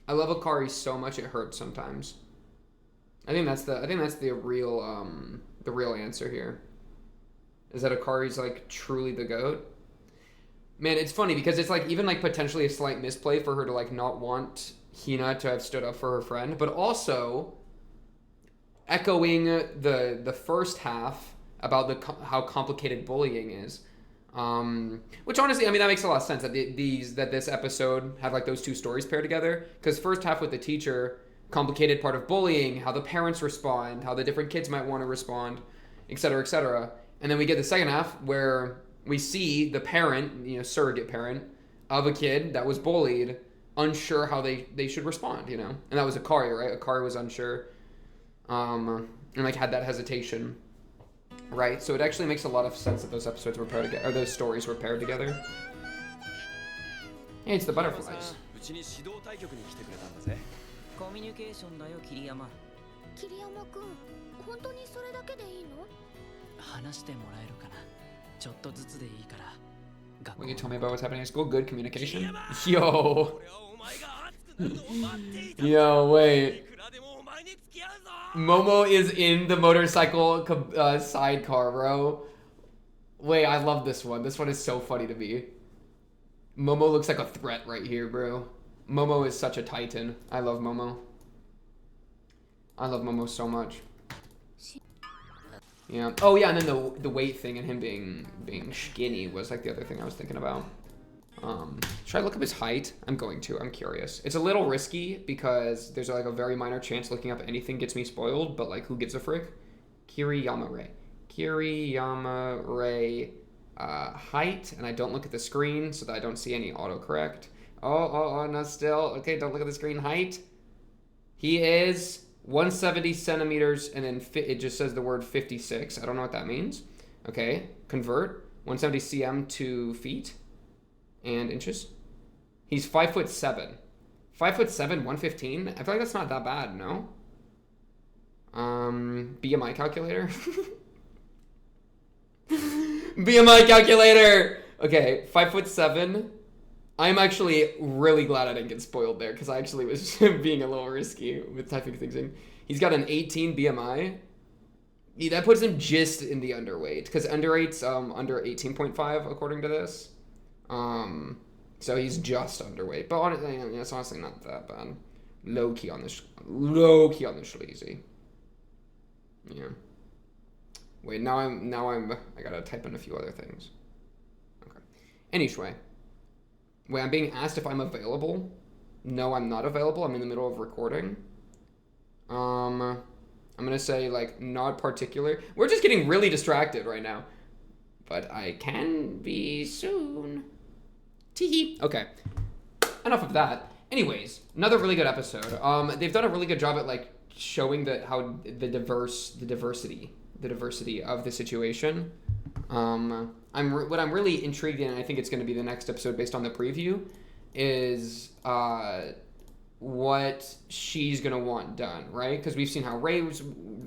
I love Akari so much it hurts sometimes. I think that's the real answer here. Is that Akari's like truly the GOAT? Man, it's funny because it's like even like potentially a slight misplay for her to like not want Hina to have stood up for her friend, but also echoing the first half about how complicated bullying is. Which honestly, I mean, that makes a lot of sense that this episode had like those two stories paired together. Because first half with the teacher, complicated part of bullying, how the parents respond, how the different kids might want to respond, etc., etc. And then we get the second half where we see the parent, surrogate parent of a kid that was bullied, unsure how they should respond, And that was Akari, right? Akari was unsure, and like had that hesitation. Right, so it actually makes a lot of sense that those episodes were paired together, or those stories were paired together. Hey, it's the butterflies. コミュニケーションだよ、桐山。桐山くん、本当にそれだけでいいの？話してもらえるかな。ちょっとずつでいいから。 Will you tell me about what's happening at school? Good communication. Yo. Yo, wait. Momo is in the motorcycle sidecar, bro. Wait, I love this one. This one is so funny to me. Momo looks like a threat right here, bro. Momo is such a titan. I love Momo. I love Momo so much. Yeah. Oh yeah, and then the weight thing and him being skinny was like the other thing I was thinking about. Should I look up his height? I'm going to. I'm curious. It's a little risky because there's like a very minor chance looking up anything gets me spoiled, but like who gives a frick? Kiriyama Ray. Kiriyama Ray height, and I don't look at the screen so that I don't see any autocorrect. Oh, no, still. Okay, don't look at the screen. Height. He is 170 centimeters, and then it just says the word 56. I don't know what that means. Okay, convert 170 cm to feet and inches. He's 5'7". 5'7", 115. I feel like that's not that bad, no? BMI calculator. BMI calculator. Okay, 5'7". I'm actually really glad I didn't get spoiled there because I actually was being a little risky with typing things in. He's got an 18 BMI. Yeah, that puts him just in the underweight because underweight's under 18.5 according to this. So he's just underweight, but honestly, it's honestly not that bad. Low key on the sleazy. Yeah. Wait, now I gotta type in a few other things. Okay. Anyway. Wait, I'm being asked if I'm available. No, I'm not available. I'm in the middle of recording. I'm gonna say like not particular. We're just getting really distracted right now. But I can be soon. Teehee. Okay. Enough of that. Anyways, another really good episode. They've done a really good job at like showing how the diversity of the situation. What I'm really intrigued in, and I think it's going to be the next episode based on the preview, is what she's going to want done, right? Because we've seen how Ray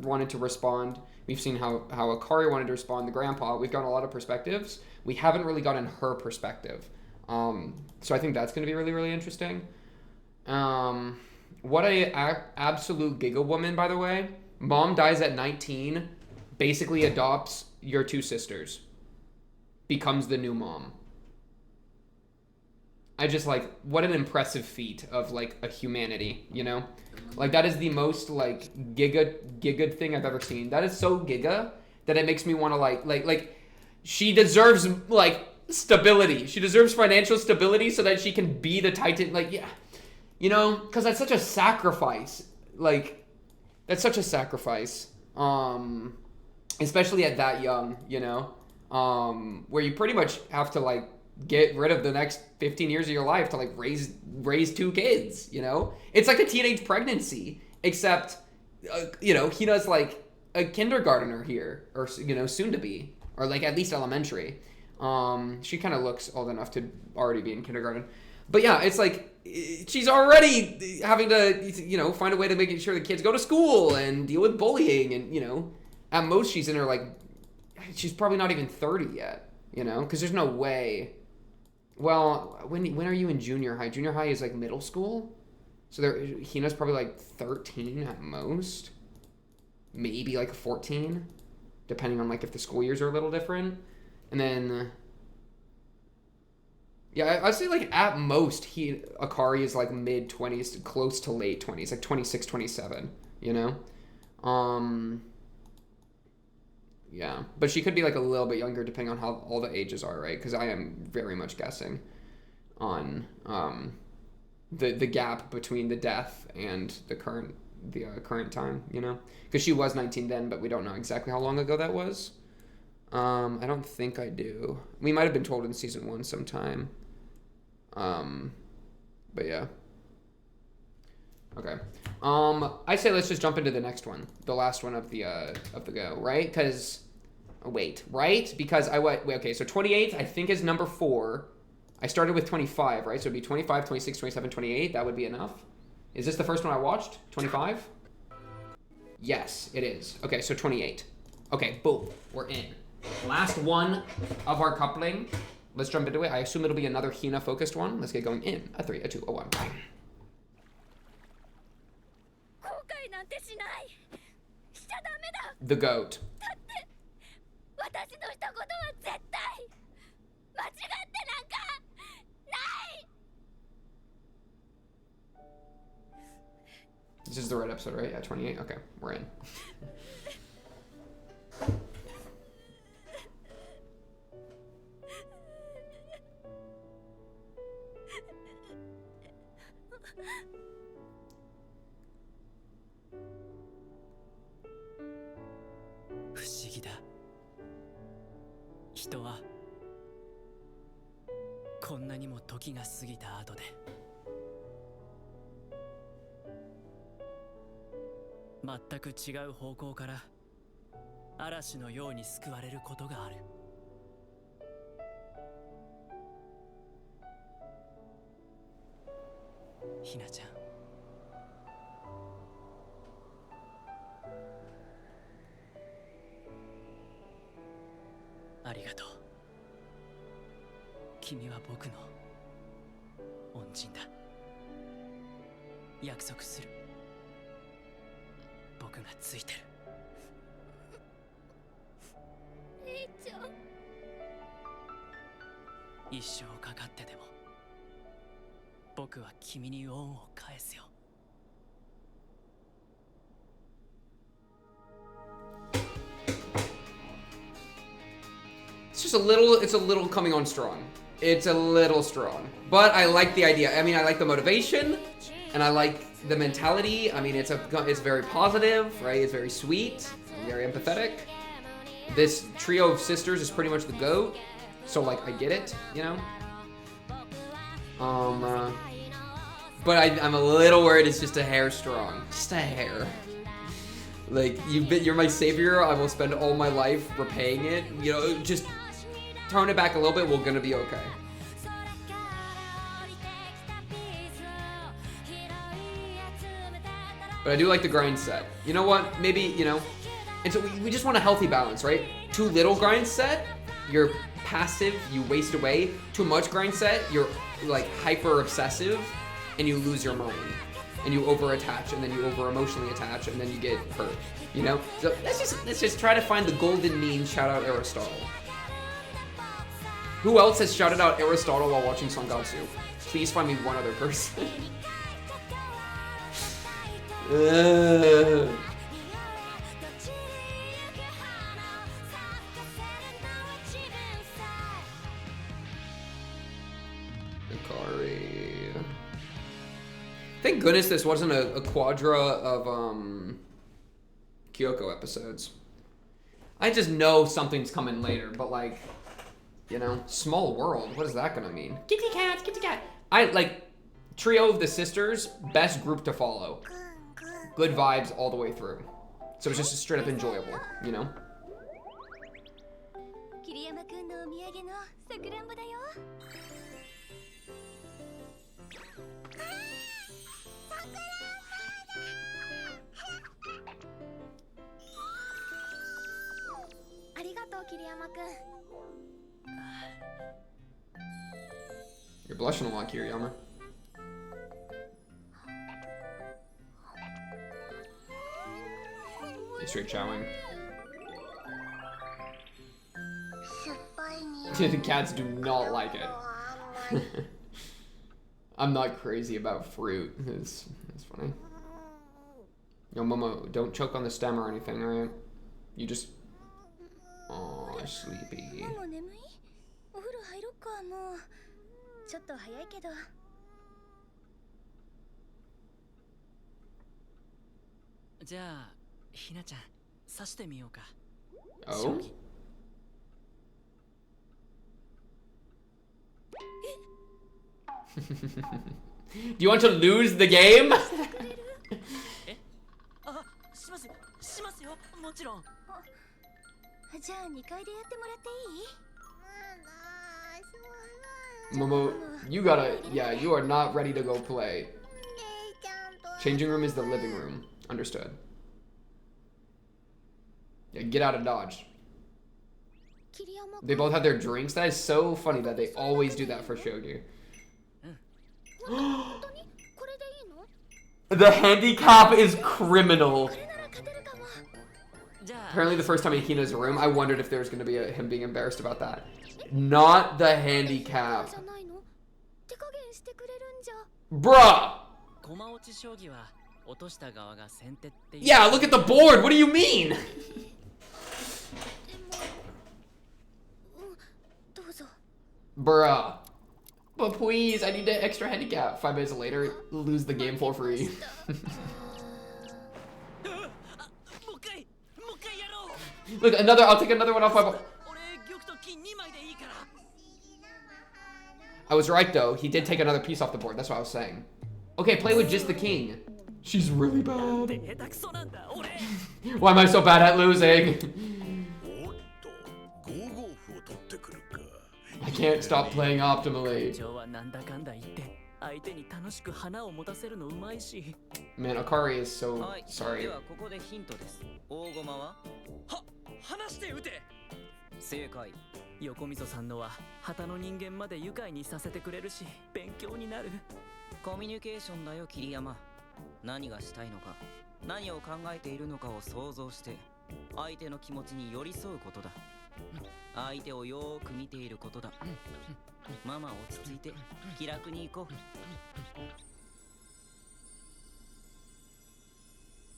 wanted to respond. We've seen how Akari wanted to respond, the grandpa. We've gotten a lot of perspectives. We haven't really gotten her perspective. So I think that's going to be really, really interesting. What a absolute giga woman, by the way. Mom dies at 19, basically adopts your two sisters, becomes the new mom. I just like, what an impressive feat of like a humanity, you know? Like that is the most like giga thing I've ever seen. That is so giga that it makes me want to like she deserves like stability. She deserves financial stability so that she can be the Titan. Like, yeah, you know, because that's such a sacrifice. Like, that's such a sacrifice. Especially at that young, you know, where you pretty much have to like get rid of the next 15 years of your life to like raise two kids, you know? It's like a teenage pregnancy, except, you know, Hina's like a kindergartner here, or, you know, soon to be, or like at least elementary. She kind of looks old enough to already be in kindergarten. But yeah, it's like she's already having to, you know, find a way to make sure the kids go to school and deal with bullying, and, you know, at most she's in her like, she's probably not even 30 yet, you know, because there's no way. Well, when are you in junior high? Junior high is like middle school, so Hina's probably like 13 at most, maybe like 14, depending on like if the school years are a little different. And then, yeah, I'd say like at most Akari is like mid 20s, close to late 20s, like 26, 27, you know? Yeah, but she could be like a little bit younger depending on how all the ages are, right? Because I am very much guessing on the gap between the death and the current time, you know? Because she was 19 then, but we don't know exactly how long ago that was. I don't think I do. We might have been told in season 1 sometime. But yeah. Okay. I say let's just jump into the next one, the last one of the go, right? Because right? Because okay, so 28 I think is number 4. I started with 25, right? So it'd be 25, 26, 27, 28. That would be enough. Is this the first one I watched? 25? Yes, it is. Okay, so 28. Okay, boom, we're in. Last one of our coupling. Let's jump into it. I assume it'll be another Hina focused one. Let's get going in. A 3, a 2, a 1. Bang. The goat. This is the right episode, right? Yeah, 28. Okay, we're in. 時が過ぎた後で全く違う方向から嵐のように救われることがある。ひなちゃん、ありがとう。君は僕の恩人だ。約束する。僕がついてる。レイちゃん、一生かかってでも僕は君に恩を返すよ。It's a little coming on strong. It's a little strong. But I like the idea. I mean, I like the motivation, and I like the mentality. I mean, it's very positive, right? It's very sweet, very empathetic. This trio of sisters is pretty much the GOAT. So, like, I get it, you know? But I'm a little worried it's just a hair strong. Just a hair. Like, you're my savior. I will spend all my life repaying it. You know, just tone it back a little bit. We're gonna be okay. But I do like the grind set. You know what? Maybe, you know, we just want a healthy balance, right? Too little grind set, you're passive, you waste away. Too much grind set, you're like hyper obsessive and you lose your mind. And you over attach, and then you over emotionally attach, and then you get hurt. You know? So let's just try to find the golden mean. Shout out Aristotle. Who else has shouted out Aristotle while watching Sangatsu? Please find me one other person. Akari. Thank goodness this wasn't a quadra of Kyoko episodes. I just know something's coming later, but like, you know, small world. What is that gonna mean? Kitty cat, kitty cat. I like trio of the sisters, best group to follow. Good vibes all the way through. So it's just straight up enjoyable, you know? You're blushing a lot, Kiriyama. You're straight chowing. The cats do not like it. I'm not crazy about fruit. It's funny. Yo, Momo, don't choke on the stem or anything, alright? You just... Oh, sleepy. Oh? Do you want to lose the game? Momo, you gotta, yeah, you are not ready to go play. Changing room is the living room. Understood. Yeah, get out of Dodge. They both have their drinks. That is so funny that they always do that for Shogi. The handicap is criminal. Apparently the first time in Hina's room, I wondered if there was going to be him being embarrassed about that. Not the handicap. Bruh! Yeah, look at the board! What do you mean? Bruh. But please, I need an extra handicap. 5 minutes later, lose the game for free. Look, another, I'll take another one off my board. I was right though. He did take another piece off the board. That's what I was saying. Okay, play with just the king. She's really bad. Why am I so bad at losing? I can't stop playing optimally. Man, Akari is so sorry. 正解横溝さんのは旗の人間まで愉快にさせてくれるし勉強になるコミュニケーションだよ桐山何がしたいのか何を考えているのかを想像して相手の気持ちに寄り添うことだ相手をよーく見ていることだママ落ち着いて気楽に行こう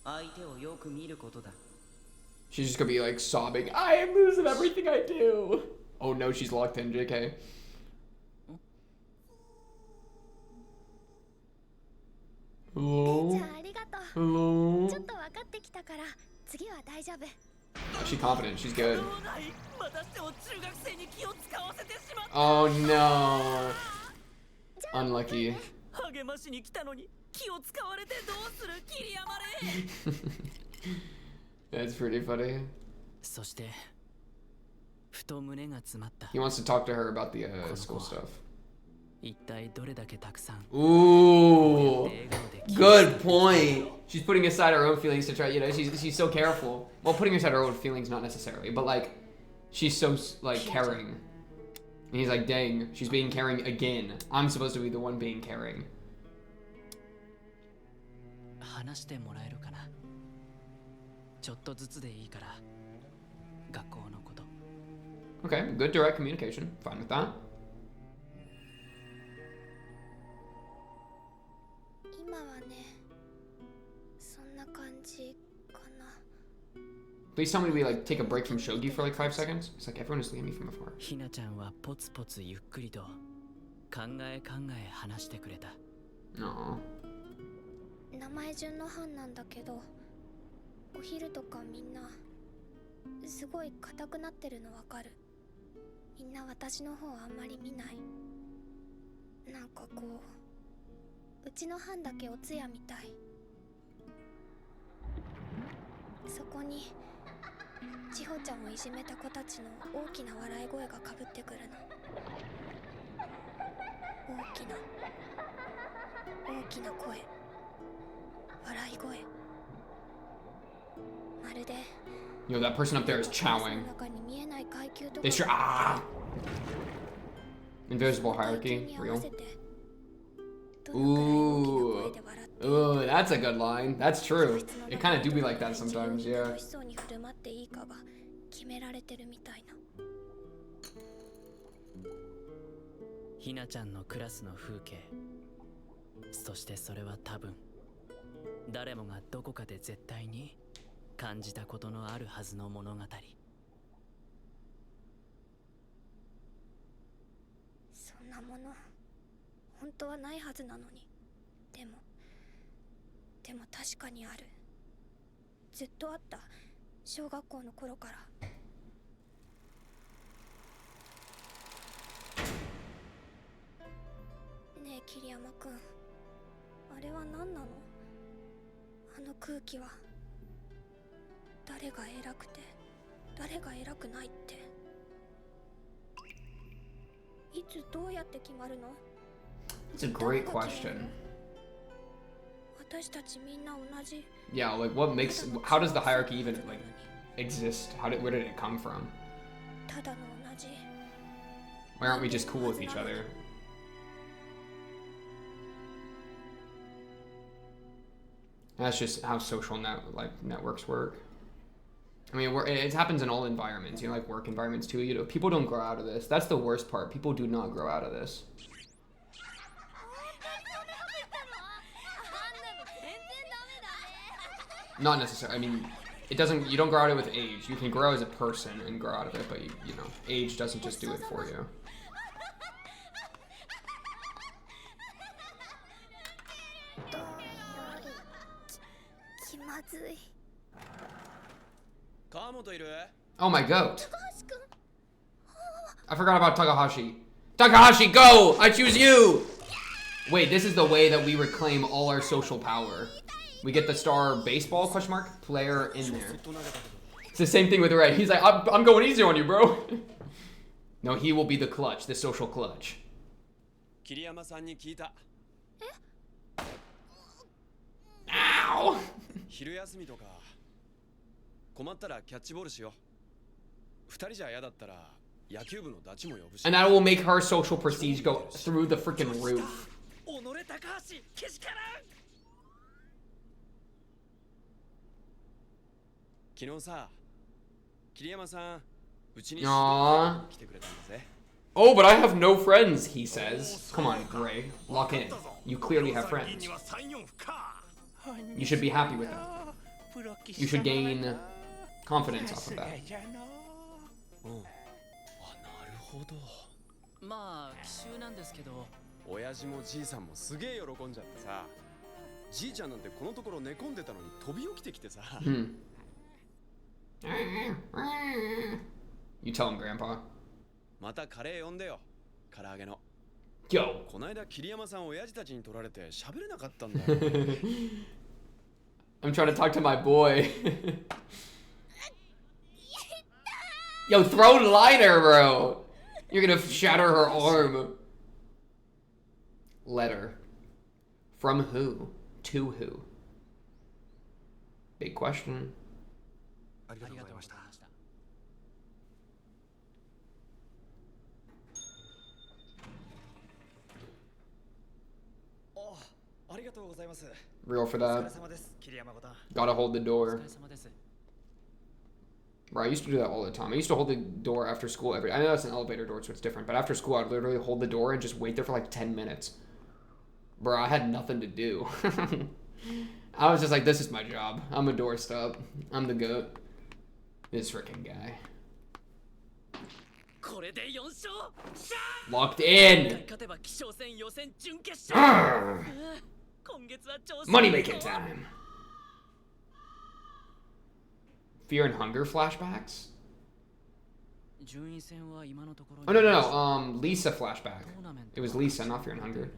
相手をよく見ることだ She's just gonna be like sobbing. I am losing everything I do. Oh no, she's locked in, JK. Hello? Hello? She's confident. She's good. Oh no. Unlucky. That's pretty funny. He wants to talk to her about the school stuff. Ooh, good point. She's putting aside her own feelings to try, you know, she's so careful. Well, putting aside her own feelings, not necessarily, but like, she's so like caring. And he's like, dang, she's being caring again. I'm supposed to be the one being caring. Okay, good direct communication. Fine with that. Please tell me we like take a break from shogi for like 5 seconds. It's like everyone is looking at me from afar. No. 名前順の班なんだけど、お昼とかみんなすごい硬くなってるのわかる。みんな私の方あんまり見ない。なんかこう、うちの班だけお通夜みたい。そこに千穂ちゃんをいじめた子たちの大きな笑い声がかぶってくるの。大きな声。笑い声。まるで Yo, that person up there is chowing. They sure Invisible hierarchy, real. Ooh, that's a good line. That's true. It kind of do be like that sometimes, yeah. Hina-chanのクラスの風景。そしてそれは多分誰もがどこかで絶対に感じたことのあるはずの物語。そんなもの本当はないはずなのに。でも確かにある。ずっとあった。小学校の頃から。ねえ桐山くん、あれは何なの？あの空気は。誰が偉くて誰が偉くないって、いつどうやって決まるの？ It's a great question. 私たちみんな同じ。 Yeah, like what makes, how does the hierarchy even like exist? Where did it come from? ただの同じ。 Why aren't we just cool with each other? That's just how social networks work. I mean, it happens in all environments, you know, like work environments too. You know, people don't grow out of this. That's the worst part. People do not grow out of this. Not necessarily. I mean, it doesn't. You don't grow out of it with age. You can grow as a person and grow out of it, but you know, age doesn't just do it for you. Oh my goat. I forgot about Takahashi. Takahashi, go! I choose you! Wait, this is the way that we reclaim all our social power. We get the star baseball, question mark, player in there. It's the same thing with Ray. He's like, I'm going easy on you, bro. No, he will be the clutch, the social clutch. Ow! And that will make her social prestige go through the freaking roof. Aww. Oh, but I have no friends, he says. Come on, Gray. Lock in. You clearly have friends. You should be happy with that. You should gain confidence off of that. まあ奇襲なんですけど親父もじいさんもすげえ喜んじゃってさじいちゃんなんてこのところ寝込んでたのに飛び起きてきてさ You tell him, Grandpa. またカレー呼んでよ唐揚げの Yo. こないだ桐山さん親父たちに取られて喋れなかったんだよ I'm trying to talk to my boy. Yo, throw lighter, bro. You're gonna shatter her arm. Letter. From who? To who? Big question. Real for that. Gotta hold the door. Bro, I used to do that all the time. I used to hold the door after school I know that's an elevator door, so it's different. But after school, I'd literally hold the door and just wait there for like 10 minutes. Bro, I had nothing to do. I was just like, this is my job. I'm a doorstop. I'm the goat. This freaking guy. Locked in. Money making time. Fear and Hunger flashbacks? Oh, no. Lisa flashback. It was Lisa, not Fear and Hunger.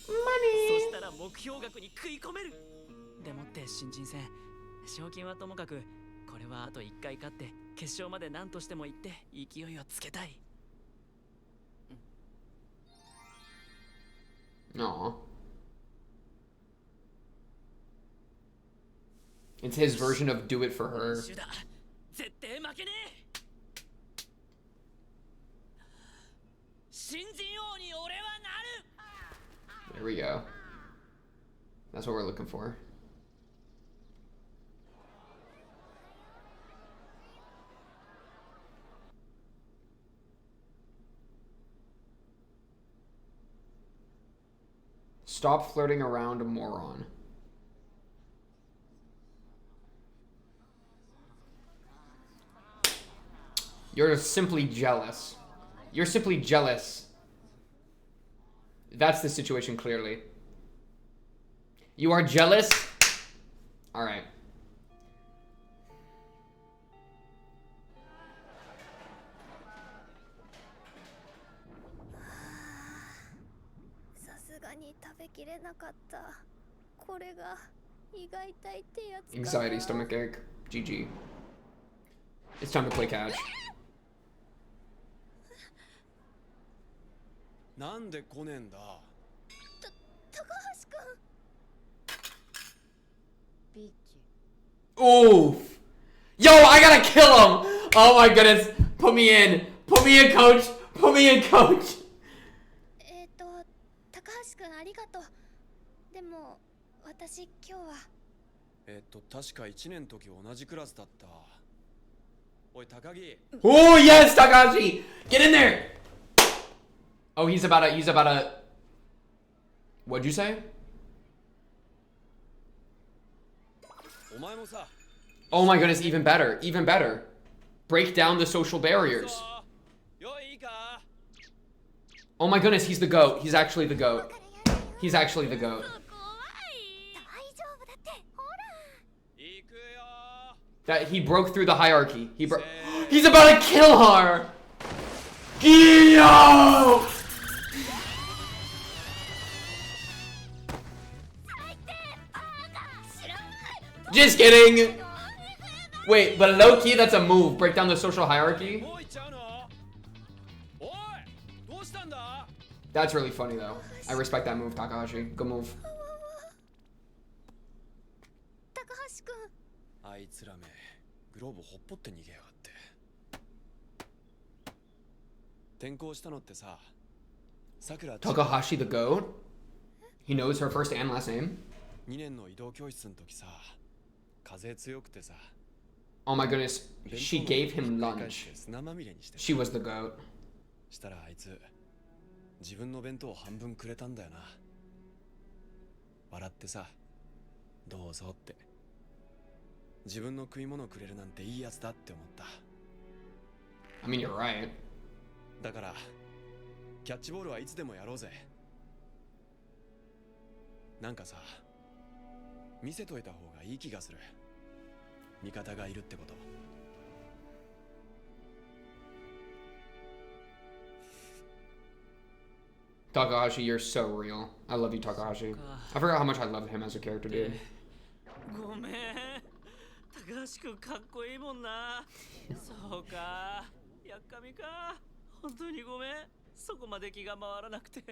Money! 賞金はともかくこれはあと1回勝って決勝まで何としても行って勢いをつけたい。Aww. It's his version of do it for her. 絶対負けねえ。新人王に俺はなる。 There we go. That's what we're looking for. Stop flirting around, moron. You're simply jealous. You're simply jealous. That's the situation, clearly. You are jealous? Alright. Anxiety, stomachache. GG. It's time to play catch. なんで来ねえんだ。高橋くん。ビッチ。 Oof. Yo, I gotta kill him. Oh my goodness. Put me in. Put me in, coach. Put me in, coach. 高橋くんありがとう。でも私今日は。確か1年の時同じクラスだった。おい高木。Oh yes, Takashi. Get in there. Oh, he's about to. What'd you say? Oh my goodness, even better, even better. Break down the social barriers. Oh my goodness, he's the goat. He's actually the goat. He's actually the goat. That he broke through the hierarchy. He's about to kill her. Yo! Just kidding. Wait, but low key, that's a move. Break down the social hierarchy. That's really funny though. I respect that move, Takahashi. Good move. あいつらめ、グローブほっぽって逃げやがって。転校したのってさ、さくら。Takahashi the goat? He knows her first and last name? 2年の移動教室の時さ、風強くてさ。Oh my goodness, she gave him lunch. She was the goat. したらあいつ、自分の弁当を半分くれたんだよな。笑ってさ、どうぞって。自分の食い物くれるなんていいやつだって思った。I mean, you're right. だから、キャッチボールはいつでもやろうぜ。なんかさ、見せといた方がいい気がする。味方がいるってこと。Takahashi, you're so real. I love you, Takahashi. I forgot how much I love him as a character, dude. ごめん。高橋くんかっこいいもんな。そうか。やっかみか。本当にごめん。そこまで気が回らなくて。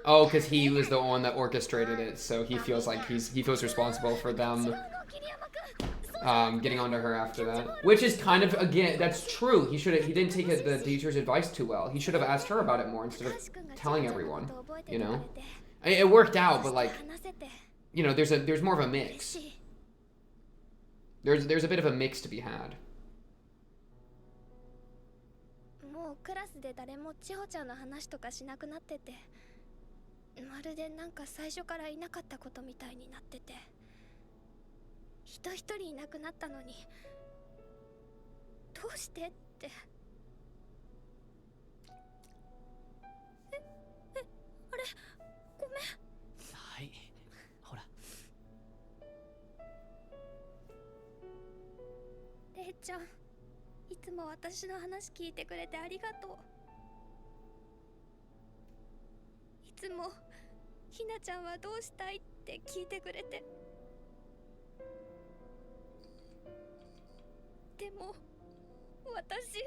Oh, because he was the one that orchestrated it, so he feels like he feels responsible for them getting onto her after that. Which is kind of, again, that's true. He didn't take the teacher's advice too well. He should have asked her about it more instead of telling everyone, you know? It worked out, but like, you know, there's more of a mix. There's a bit of a mix to be had. もうクラスで誰も千穂ちゃんの話とかしなくなってて、まるでなんか最初からいなかったことみたいになってて、人一人いなくなったのにどうしてって。あれ、ごめん。はい、ほら。れいちゃん、いつも私の話聞いてくれてありがとう。いつもひなちゃんはどうしたいって聞いてくれて。でも私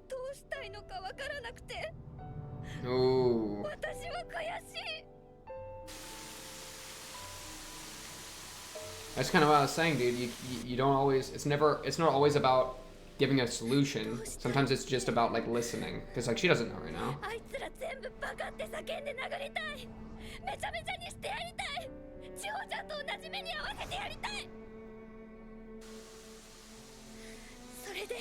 どうしたいのかわからなくて。私は悔しい。That's kind of what I was saying, dude. You don't always, it's not always about giving a solution. Sometimes it's just about like listening, because like she doesn't know right now. あいつら全部バカって叫んで殴りたい。めちゃめちゃにしてやりたい。千穂ちゃんと同じ目に遭わせてやりたい。それで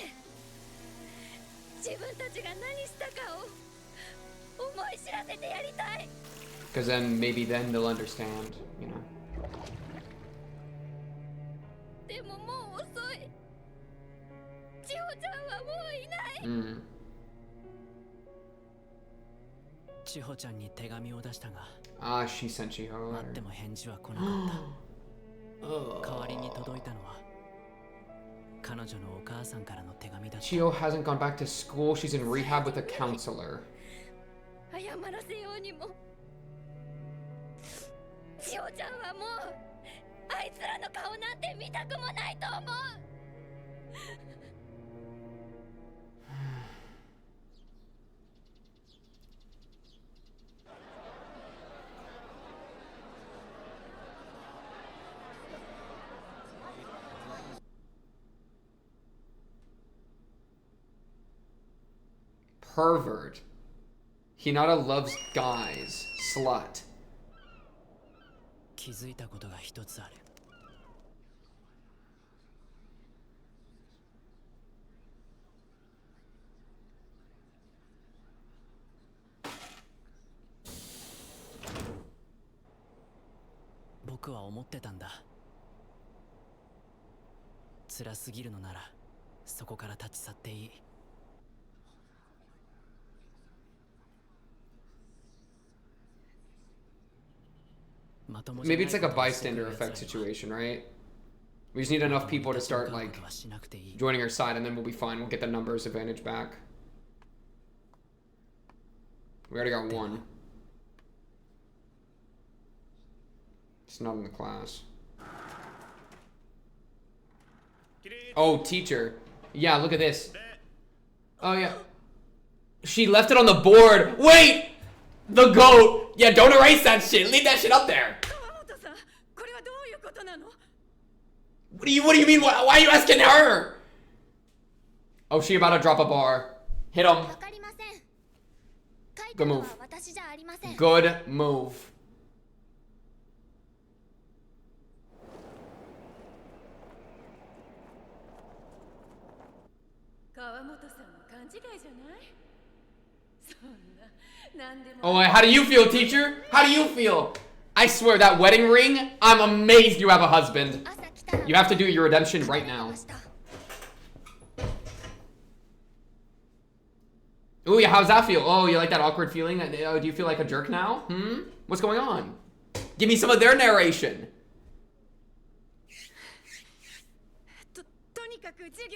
自分たちが何したかを思い知らせてやりたい。Because then maybe then they'll understand, you know. でももう遅い。千穂ちゃんはもういない。千穂ちゃんに手紙を出したが、she sent Chiho. 待っても返事は来なかった。代わりに届いたのは彼女のお母さんからの手紙だった。Chiho hasn't gone back to school. She's in rehab with a counselor. 謝らせようにも。千穂ちゃんはもうあいつらの顔なんて見たくもないと思う。Pervert. Hinata loves guys. Slut. 気づいたことが一つある。僕は思ってたんだ。辛すぎるのならそこから立ち去っていい。Maybe it's like a bystander effect situation, right? We just need enough people to start like joining our side, and then we'll be fine. We'll get the numbers advantage back. We already got one. It's not in the class. Oh, teacher. Yeah, look at this. Oh, yeah. She left it on the board. Wait! The goat! Yeah, don't erase that shit. Leave that shit up there. What do you mean? Why are you asking her? Oh, she about to drop a bar. Hit him. Good move. Good move. Oh, how do you feel, teacher? How do you feel? I swear, that wedding ring, I'm amazed you have a husband. You have to do your redemption right now. Ooh, yeah, how's that feel? Oh, you like that awkward feeling? Do you feel like a jerk now? What's going on? Give me some of their narration.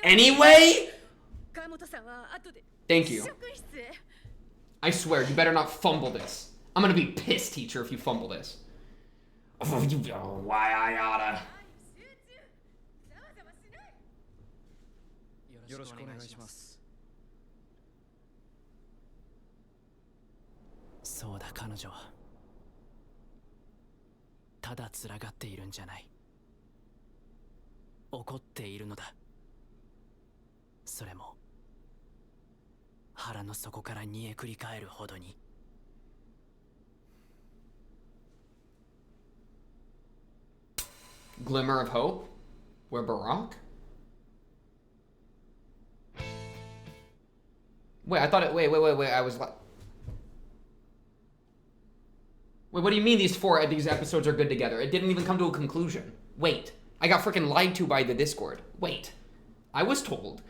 Anyway? Thank you. I swear, you better not fumble this. I'm gonna be pissed, teacher, if you fumble this. Oh, you know why I oughta. So だ、彼女はただ辛がっているんじゃない。怒っているのだ。それも腹の底から煮えくり返るほどに。Glimmer of hope? Where Barack? Wait, I thought it. Wait. I was like. Wait, what do you mean these episodes are good together? It didn't even come to a conclusion. Wait, I got freaking lied to by the Discord. Wait, I was told,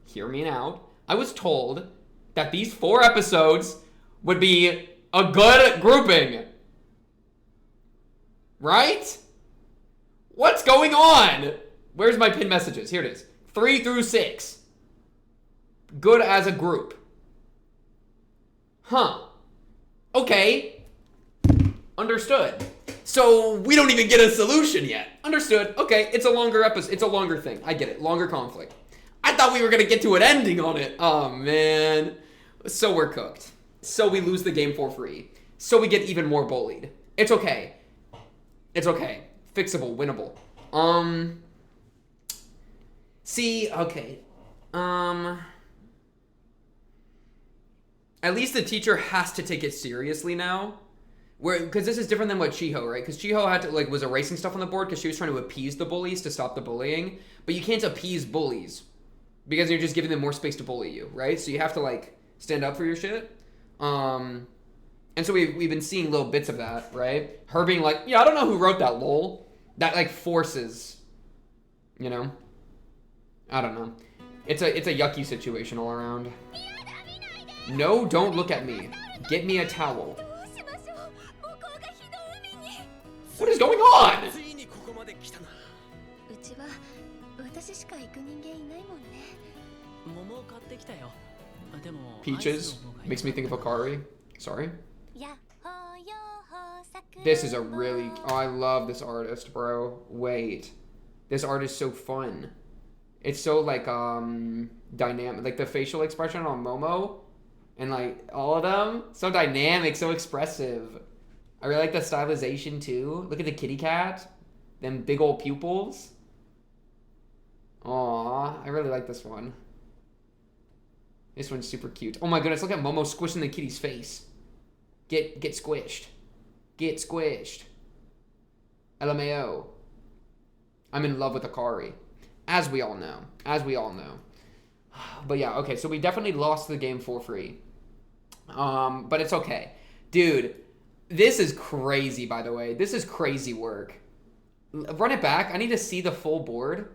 hear me out, I was told that these 4 episodes would be a good grouping. Right? What's going on? Where's my pinned messages? Here it is. 3 through 6. Good as a group. Huh. Okay. Understood. So we don't even get a solution yet. Understood. Okay, it's a longer episode. It's a longer thing. I get it. Longer conflict. I thought we were going to get to an ending on it. Oh, man. So we're cooked. So we lose the game for free. So we get even more bullied. It's okay. It's okay. Fixable. Winnable. See, okay. At least the teacher has to take it seriously now. Because this is different than what Chiho, right? Because Chiho had to, was erasing stuff on the board because she was trying to appease the bullies to stop the bullying. But you can't appease bullies because you're just giving them more space to bully you, right? So you have to, stand up for your shit. And so we've been seeing little bits of that, right? Her being like, yeah, I don't know who wrote that, lol. That, forces, I don't know. It's a yucky situation all around. No, don't look at me. Get me a towel. What is going on? Peaches makes me think of Akari. Sorry. This is a really... Oh, I love this artist, bro. Wait. This art is so fun. It's so, dynamic. The facial expression on Momo and, all of them. So dynamic, so expressive. I really like the stylization, too. Look at the kitty cat. Them big old pupils. Aww, I really like this one. This one's super cute. Oh my goodness, look at Momo squishing the kitty's face. Get squished. Get squished. LMAO. I'm in love with Akari. As we all know. But yeah, okay, so we definitely lost the game for free. But it's okay. Dude, this is crazy, by the way. This is crazy work. Run it back. I need to see the full board.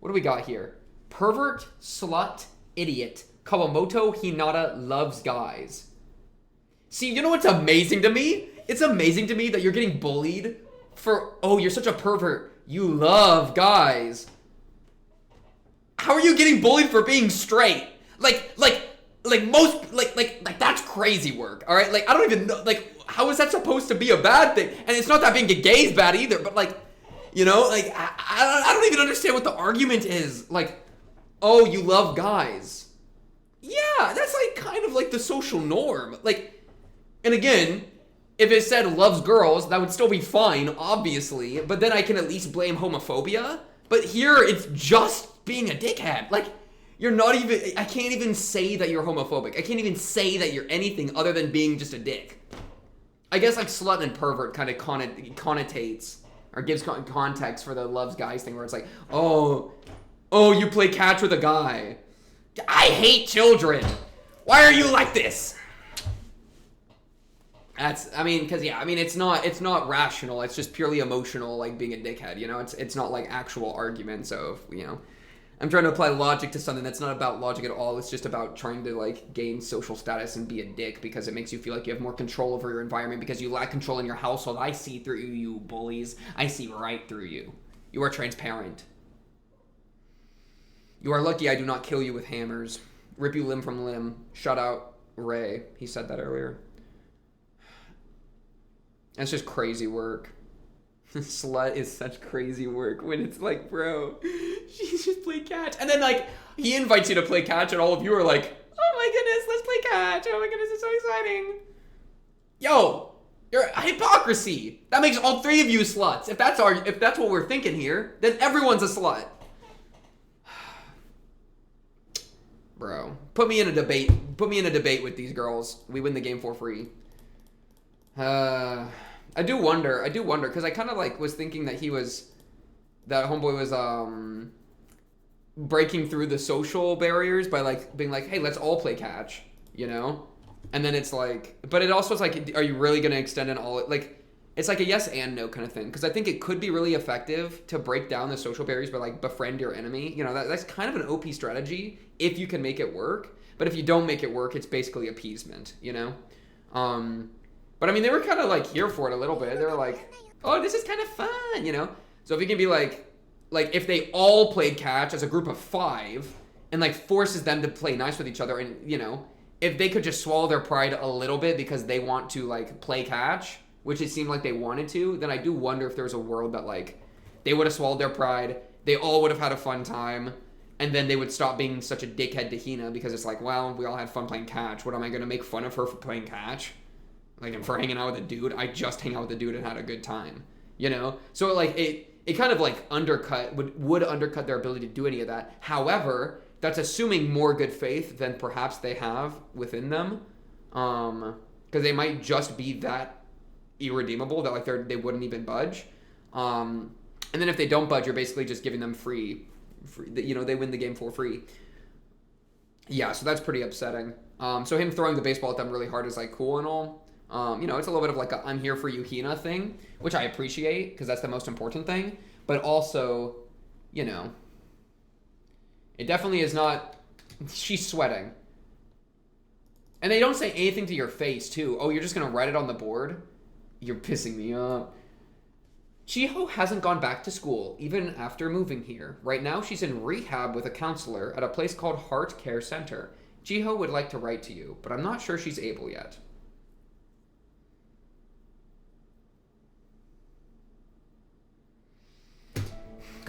What do we got here? Pervert, slut, idiot. Kawamoto Hinata loves guys. See, you know what's amazing to me? It's amazing to me that you're getting bullied for, oh, you're such a pervert. You love guys. How are you getting bullied for being straight? Like that's crazy work, all right? Like, I don't even know, like, how is that supposed to be a bad thing? And it's not that being gay is bad either, but like, you know, like, I don't even understand what the argument is. Like, oh, you love guys. Yeah, that's like kind of like the social norm. Like, and again, if it said loves girls, that would still be fine, obviously, but then I can at least blame homophobia. But here, it's just being a dickhead. Like, you're not even, I can't even say that you're homophobic. I can't even say that you're anything other than being just a dick. I guess like slut and pervert kind of connotates or gives context for the loves guys thing where it's like, oh, you play catch with a guy. I hate children. Why are you like this? That's, I mean, because yeah, I mean, it's not rational. It's just purely emotional, like being a dickhead. You know, it's not like actual argument. So if, you know, I'm trying to apply logic to something that's not about logic at all. It's just about trying to like gain social status and be a dick because it makes you feel like you have more control over your environment because you lack control in your household. I see through you, you bullies. I see right through you. You are transparent. You are lucky I do not kill you with hammers. Rip you limb from limb. Shut out Ray. He said that earlier. That's just crazy work. Slut is such crazy work when it's like, bro, she just played catch. And then like, he invites you to play catch and all of you are like, oh my goodness, let's play catch. Oh my goodness, it's so exciting. Yo, you're hypocrisy. That makes all three of you sluts. If that's what we're thinking here, then everyone's a slut. Bro, put me in a debate with these girls. We win the game for free. I do wonder, because I kind of like was thinking that that homeboy was breaking through the social barriers by like being like, hey, let's all play catch, you know? And then it's like, but it also is like, are you really gonna extend an all, like, it's like a yes and no kind of thing, because I think it could be really effective to break down the social barriers by like befriend your enemy, you know, that's kind of an OP strategy if you can make it work, but if you don't make it work, it's basically appeasement, you know? But I mean, they were kind of like here for it a little bit. They were like, oh, this is kind of fun, you know? So if you can be like if they all played catch as a group of 5 and like forces them to play nice with each other and, you know, if they could just swallow their pride a little bit because they want to like play catch, which it seemed like they wanted to, then I do wonder if there's a world that like they would have swallowed their pride, they all would have had a fun time, and then they would stop being such a dickhead to Hina because it's like, well, we all had fun playing catch. What am I going to make fun of her for playing catch? Like, for hanging out with a dude, I just hang out with a dude and had a good time, you know? So, like, it kind of, like, would undercut their ability to do any of that. However, that's assuming more good faith than perhaps they have within them. Because they might just be that irredeemable that, like, they wouldn't even budge. And then if they don't budge, you're basically just giving them free, you know, they win the game for free. Yeah, so that's pretty upsetting. So him throwing the baseball at them really hard is, like, cool and all. You know, it's a little bit of like a I'm here for you Hina thing, which I appreciate because that's the most important thing. But also, you know, it definitely is not, she's sweating. And they don't say anything to your face too. Oh, you're just going to write it on the board? You're pissing me off. Chiho hasn't gone back to school, even after moving here. Right now, she's in rehab with a counselor at a place called Heart Care Center. Chiho would like to write to you, but I'm not sure she's able yet.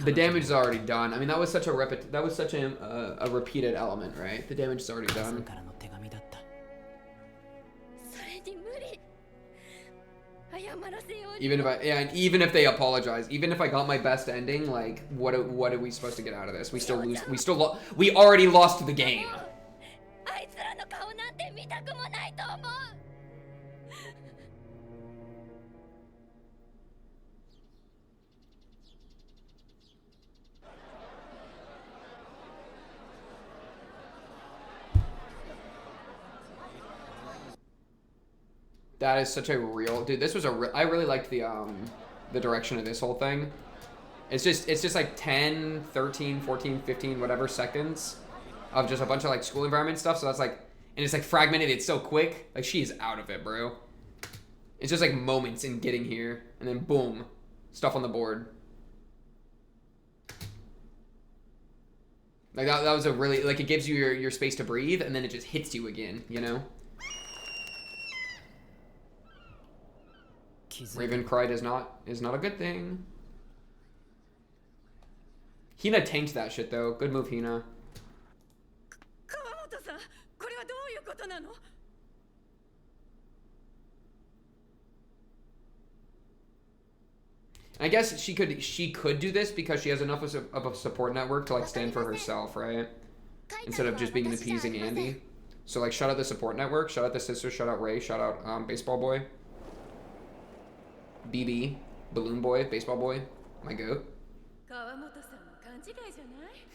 The damage is already done. I mean, that was such a repeated element, right? The damage is already done. Even if they apologize, even if I got my best ending, like, what are we supposed to get out of this? We still lose. We already lost the game. That is such a real dude. This was I really liked the the direction of this whole thing. It's just like 10, 13, 14, 15, whatever seconds of just a bunch of like school environment stuff. So that's like, and it's like fragmented. It's so quick. Like she is out of it, bro. It's just like moments in getting here, and then boom, stuff on the board. Like that was a really, like, it gives you your space to breathe, and then it just hits you again, you know? Raven cried is not a good thing. Hina tanked that shit though. Good move, Hina. I guess she could do this because she has enough of a support network to like stand for herself, right? Instead of just being an appeasing Andy. So like shout out the support network, shout out the sister, shout out Ray, shout out Baseball Boy. BB, Balloon Boy, Baseball Boy, my goat.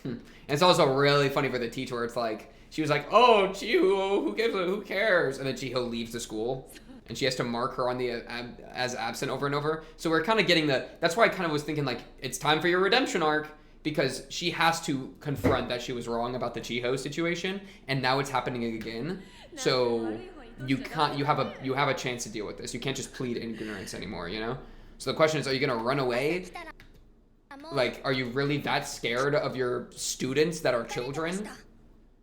And it's also really funny for the teacher where it's like, she was like, oh, Chiho, who cares? And then Chiho leaves the school. And she has to mark her on the as absent over and over. So we're kind of getting that's why I kind of was thinking like, it's time for your redemption arc, because she has to confront that she was wrong about the Chiho situation, and now it's happening again. So you have a chance to deal with this. You can't just plead ignorance anymore, you know? So the question is, are you gonna run away? Like, are you really that scared of your students that are children?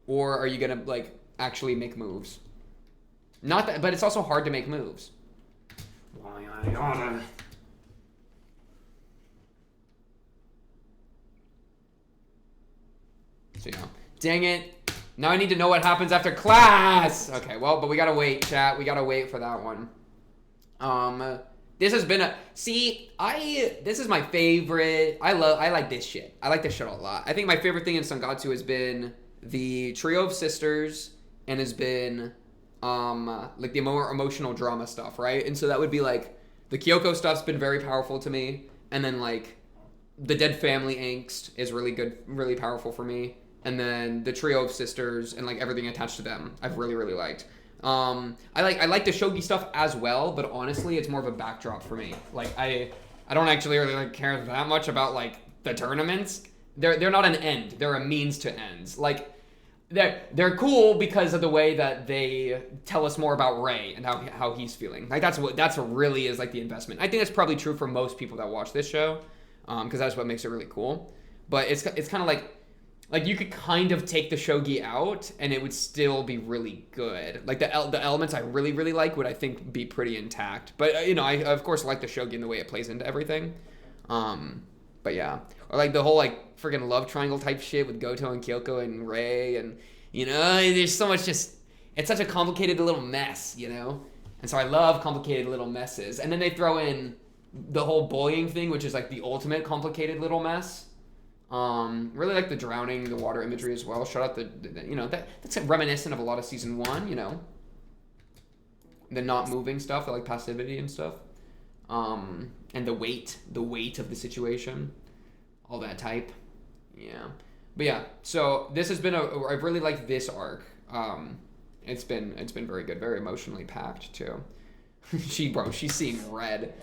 Or are you gonna like actually make moves? Not that, but it's also hard to make moves. So, yeah. Dang it. Now I need to know what happens after class. Okay, well, but we gotta wait, chat. We gotta wait for that one. This has been this is my favorite. I like this shit. I like this shit a lot. I think my favorite thing in Sangatsu has been the trio of sisters, and has been like the more emotional drama stuff, right? And so that would be like the Kyoko stuff's been very powerful to me, and then like the dead family angst is really good, really powerful for me, and then the trio of sisters and like everything attached to them I've really liked. I like the shogi stuff as well, but honestly it's more of a backdrop for me. Like I don't actually really like care that much about like the tournaments. They're not an end, they're a means to ends. Like they're cool because of the way that they tell us more about Ray and how he's feeling. Like that's what really is like the investment. I think that's probably true for most people that watch this show, because that's what makes it really cool. But it's kind of like you could kind of take the shogi out and it would still be really good. Like the elements I really like would, I think, be pretty intact. But you know, I of course like the shogi and the way it plays into everything. But yeah, or like the whole like freaking love triangle type shit with Goto and Kyoko and Ray, and you know, there's so much it's such a complicated little mess, you know? And so I love complicated little messes. And then they throw in the whole bullying thing, which is like the ultimate complicated little mess. Really like the drowning, the water imagery as well. Shout out the you know, that's reminiscent of a lot of season 1, you know. The not moving stuff, the like passivity and stuff. And the weight of the situation, all that type. Yeah. But yeah, so this has been I've really liked this arc. It's been very good, very emotionally packed too. She's seeing red.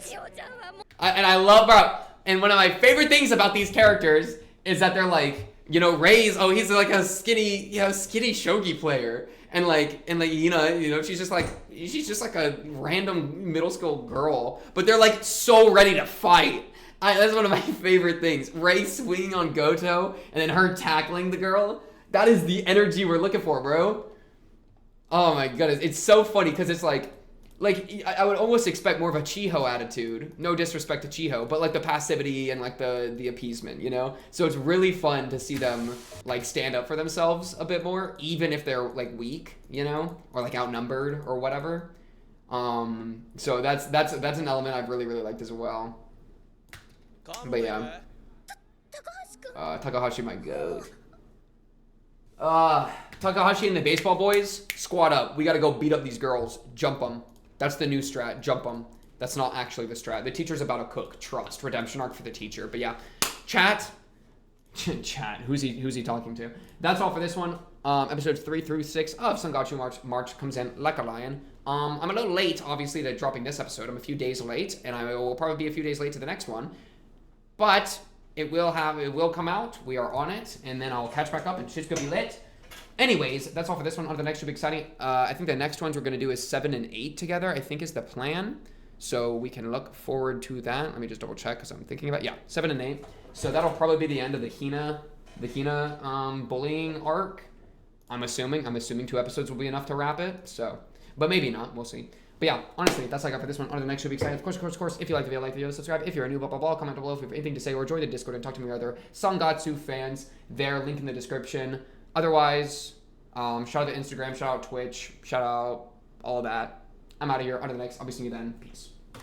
And I love, bro, and one of my favorite things about these characters is that they're like, you know, Ray's, he's like a skinny shogi player. And you know, she's just like a random middle school girl, but they're like so ready to fight. That's one of my favorite things. Ray swinging on Goto and then her tackling the girl. That is the energy we're looking for, bro. Oh my goodness, it's so funny because it's like I would almost expect more of a Chiho attitude. No disrespect to Chiho, but like the passivity and like the appeasement, you know? So it's really fun to see them like stand up for themselves a bit more, even if they're like weak, you know? Or like outnumbered or whatever. So that's an element I've really liked as well. But yeah. Takahashi, my goat. Takahashi and the baseball boys, squad up. We gotta go beat up these girls. Jump them. That's the new strat. Jump them. That's not actually the strat. The teacher's about to cook. Trust. Redemption arc for the teacher. But yeah. Chat. Chat. Who's he talking to? That's all for this one. Episodes 3 through 6 of Sangatsu March comes in like a lion. I'm a little late, obviously, to dropping this episode. I'm a few days late, and I will probably be a few days late to the next one. But it will come out. We are on it, and then I'll catch back up, and shit's gonna be lit. Anyways, that's all for this one. On to the next, should be exciting. I think the next ones we're gonna do is 7 and 8 together, I think is the plan. So we can look forward to that. Let me just double check because I'm thinking about 7 and 8. So that'll probably be the end of the Hina bullying arc. I'm assuming 2 episodes will be enough to wrap it. So, but maybe not. We'll see. But yeah, honestly, that's all I got for this one. On to the next, should be exciting. Of course. If you like the video, like the video, subscribe. If you're a new, blah, blah, blah, comment below if you have anything to say, or join the Discord and talk to me or other Sangatsu fans. There, link in the description. Otherwise, shout out to Instagram, shout out Twitch, shout out all of that. I'm out of here. On to the next. I'll be seeing you then. Peace.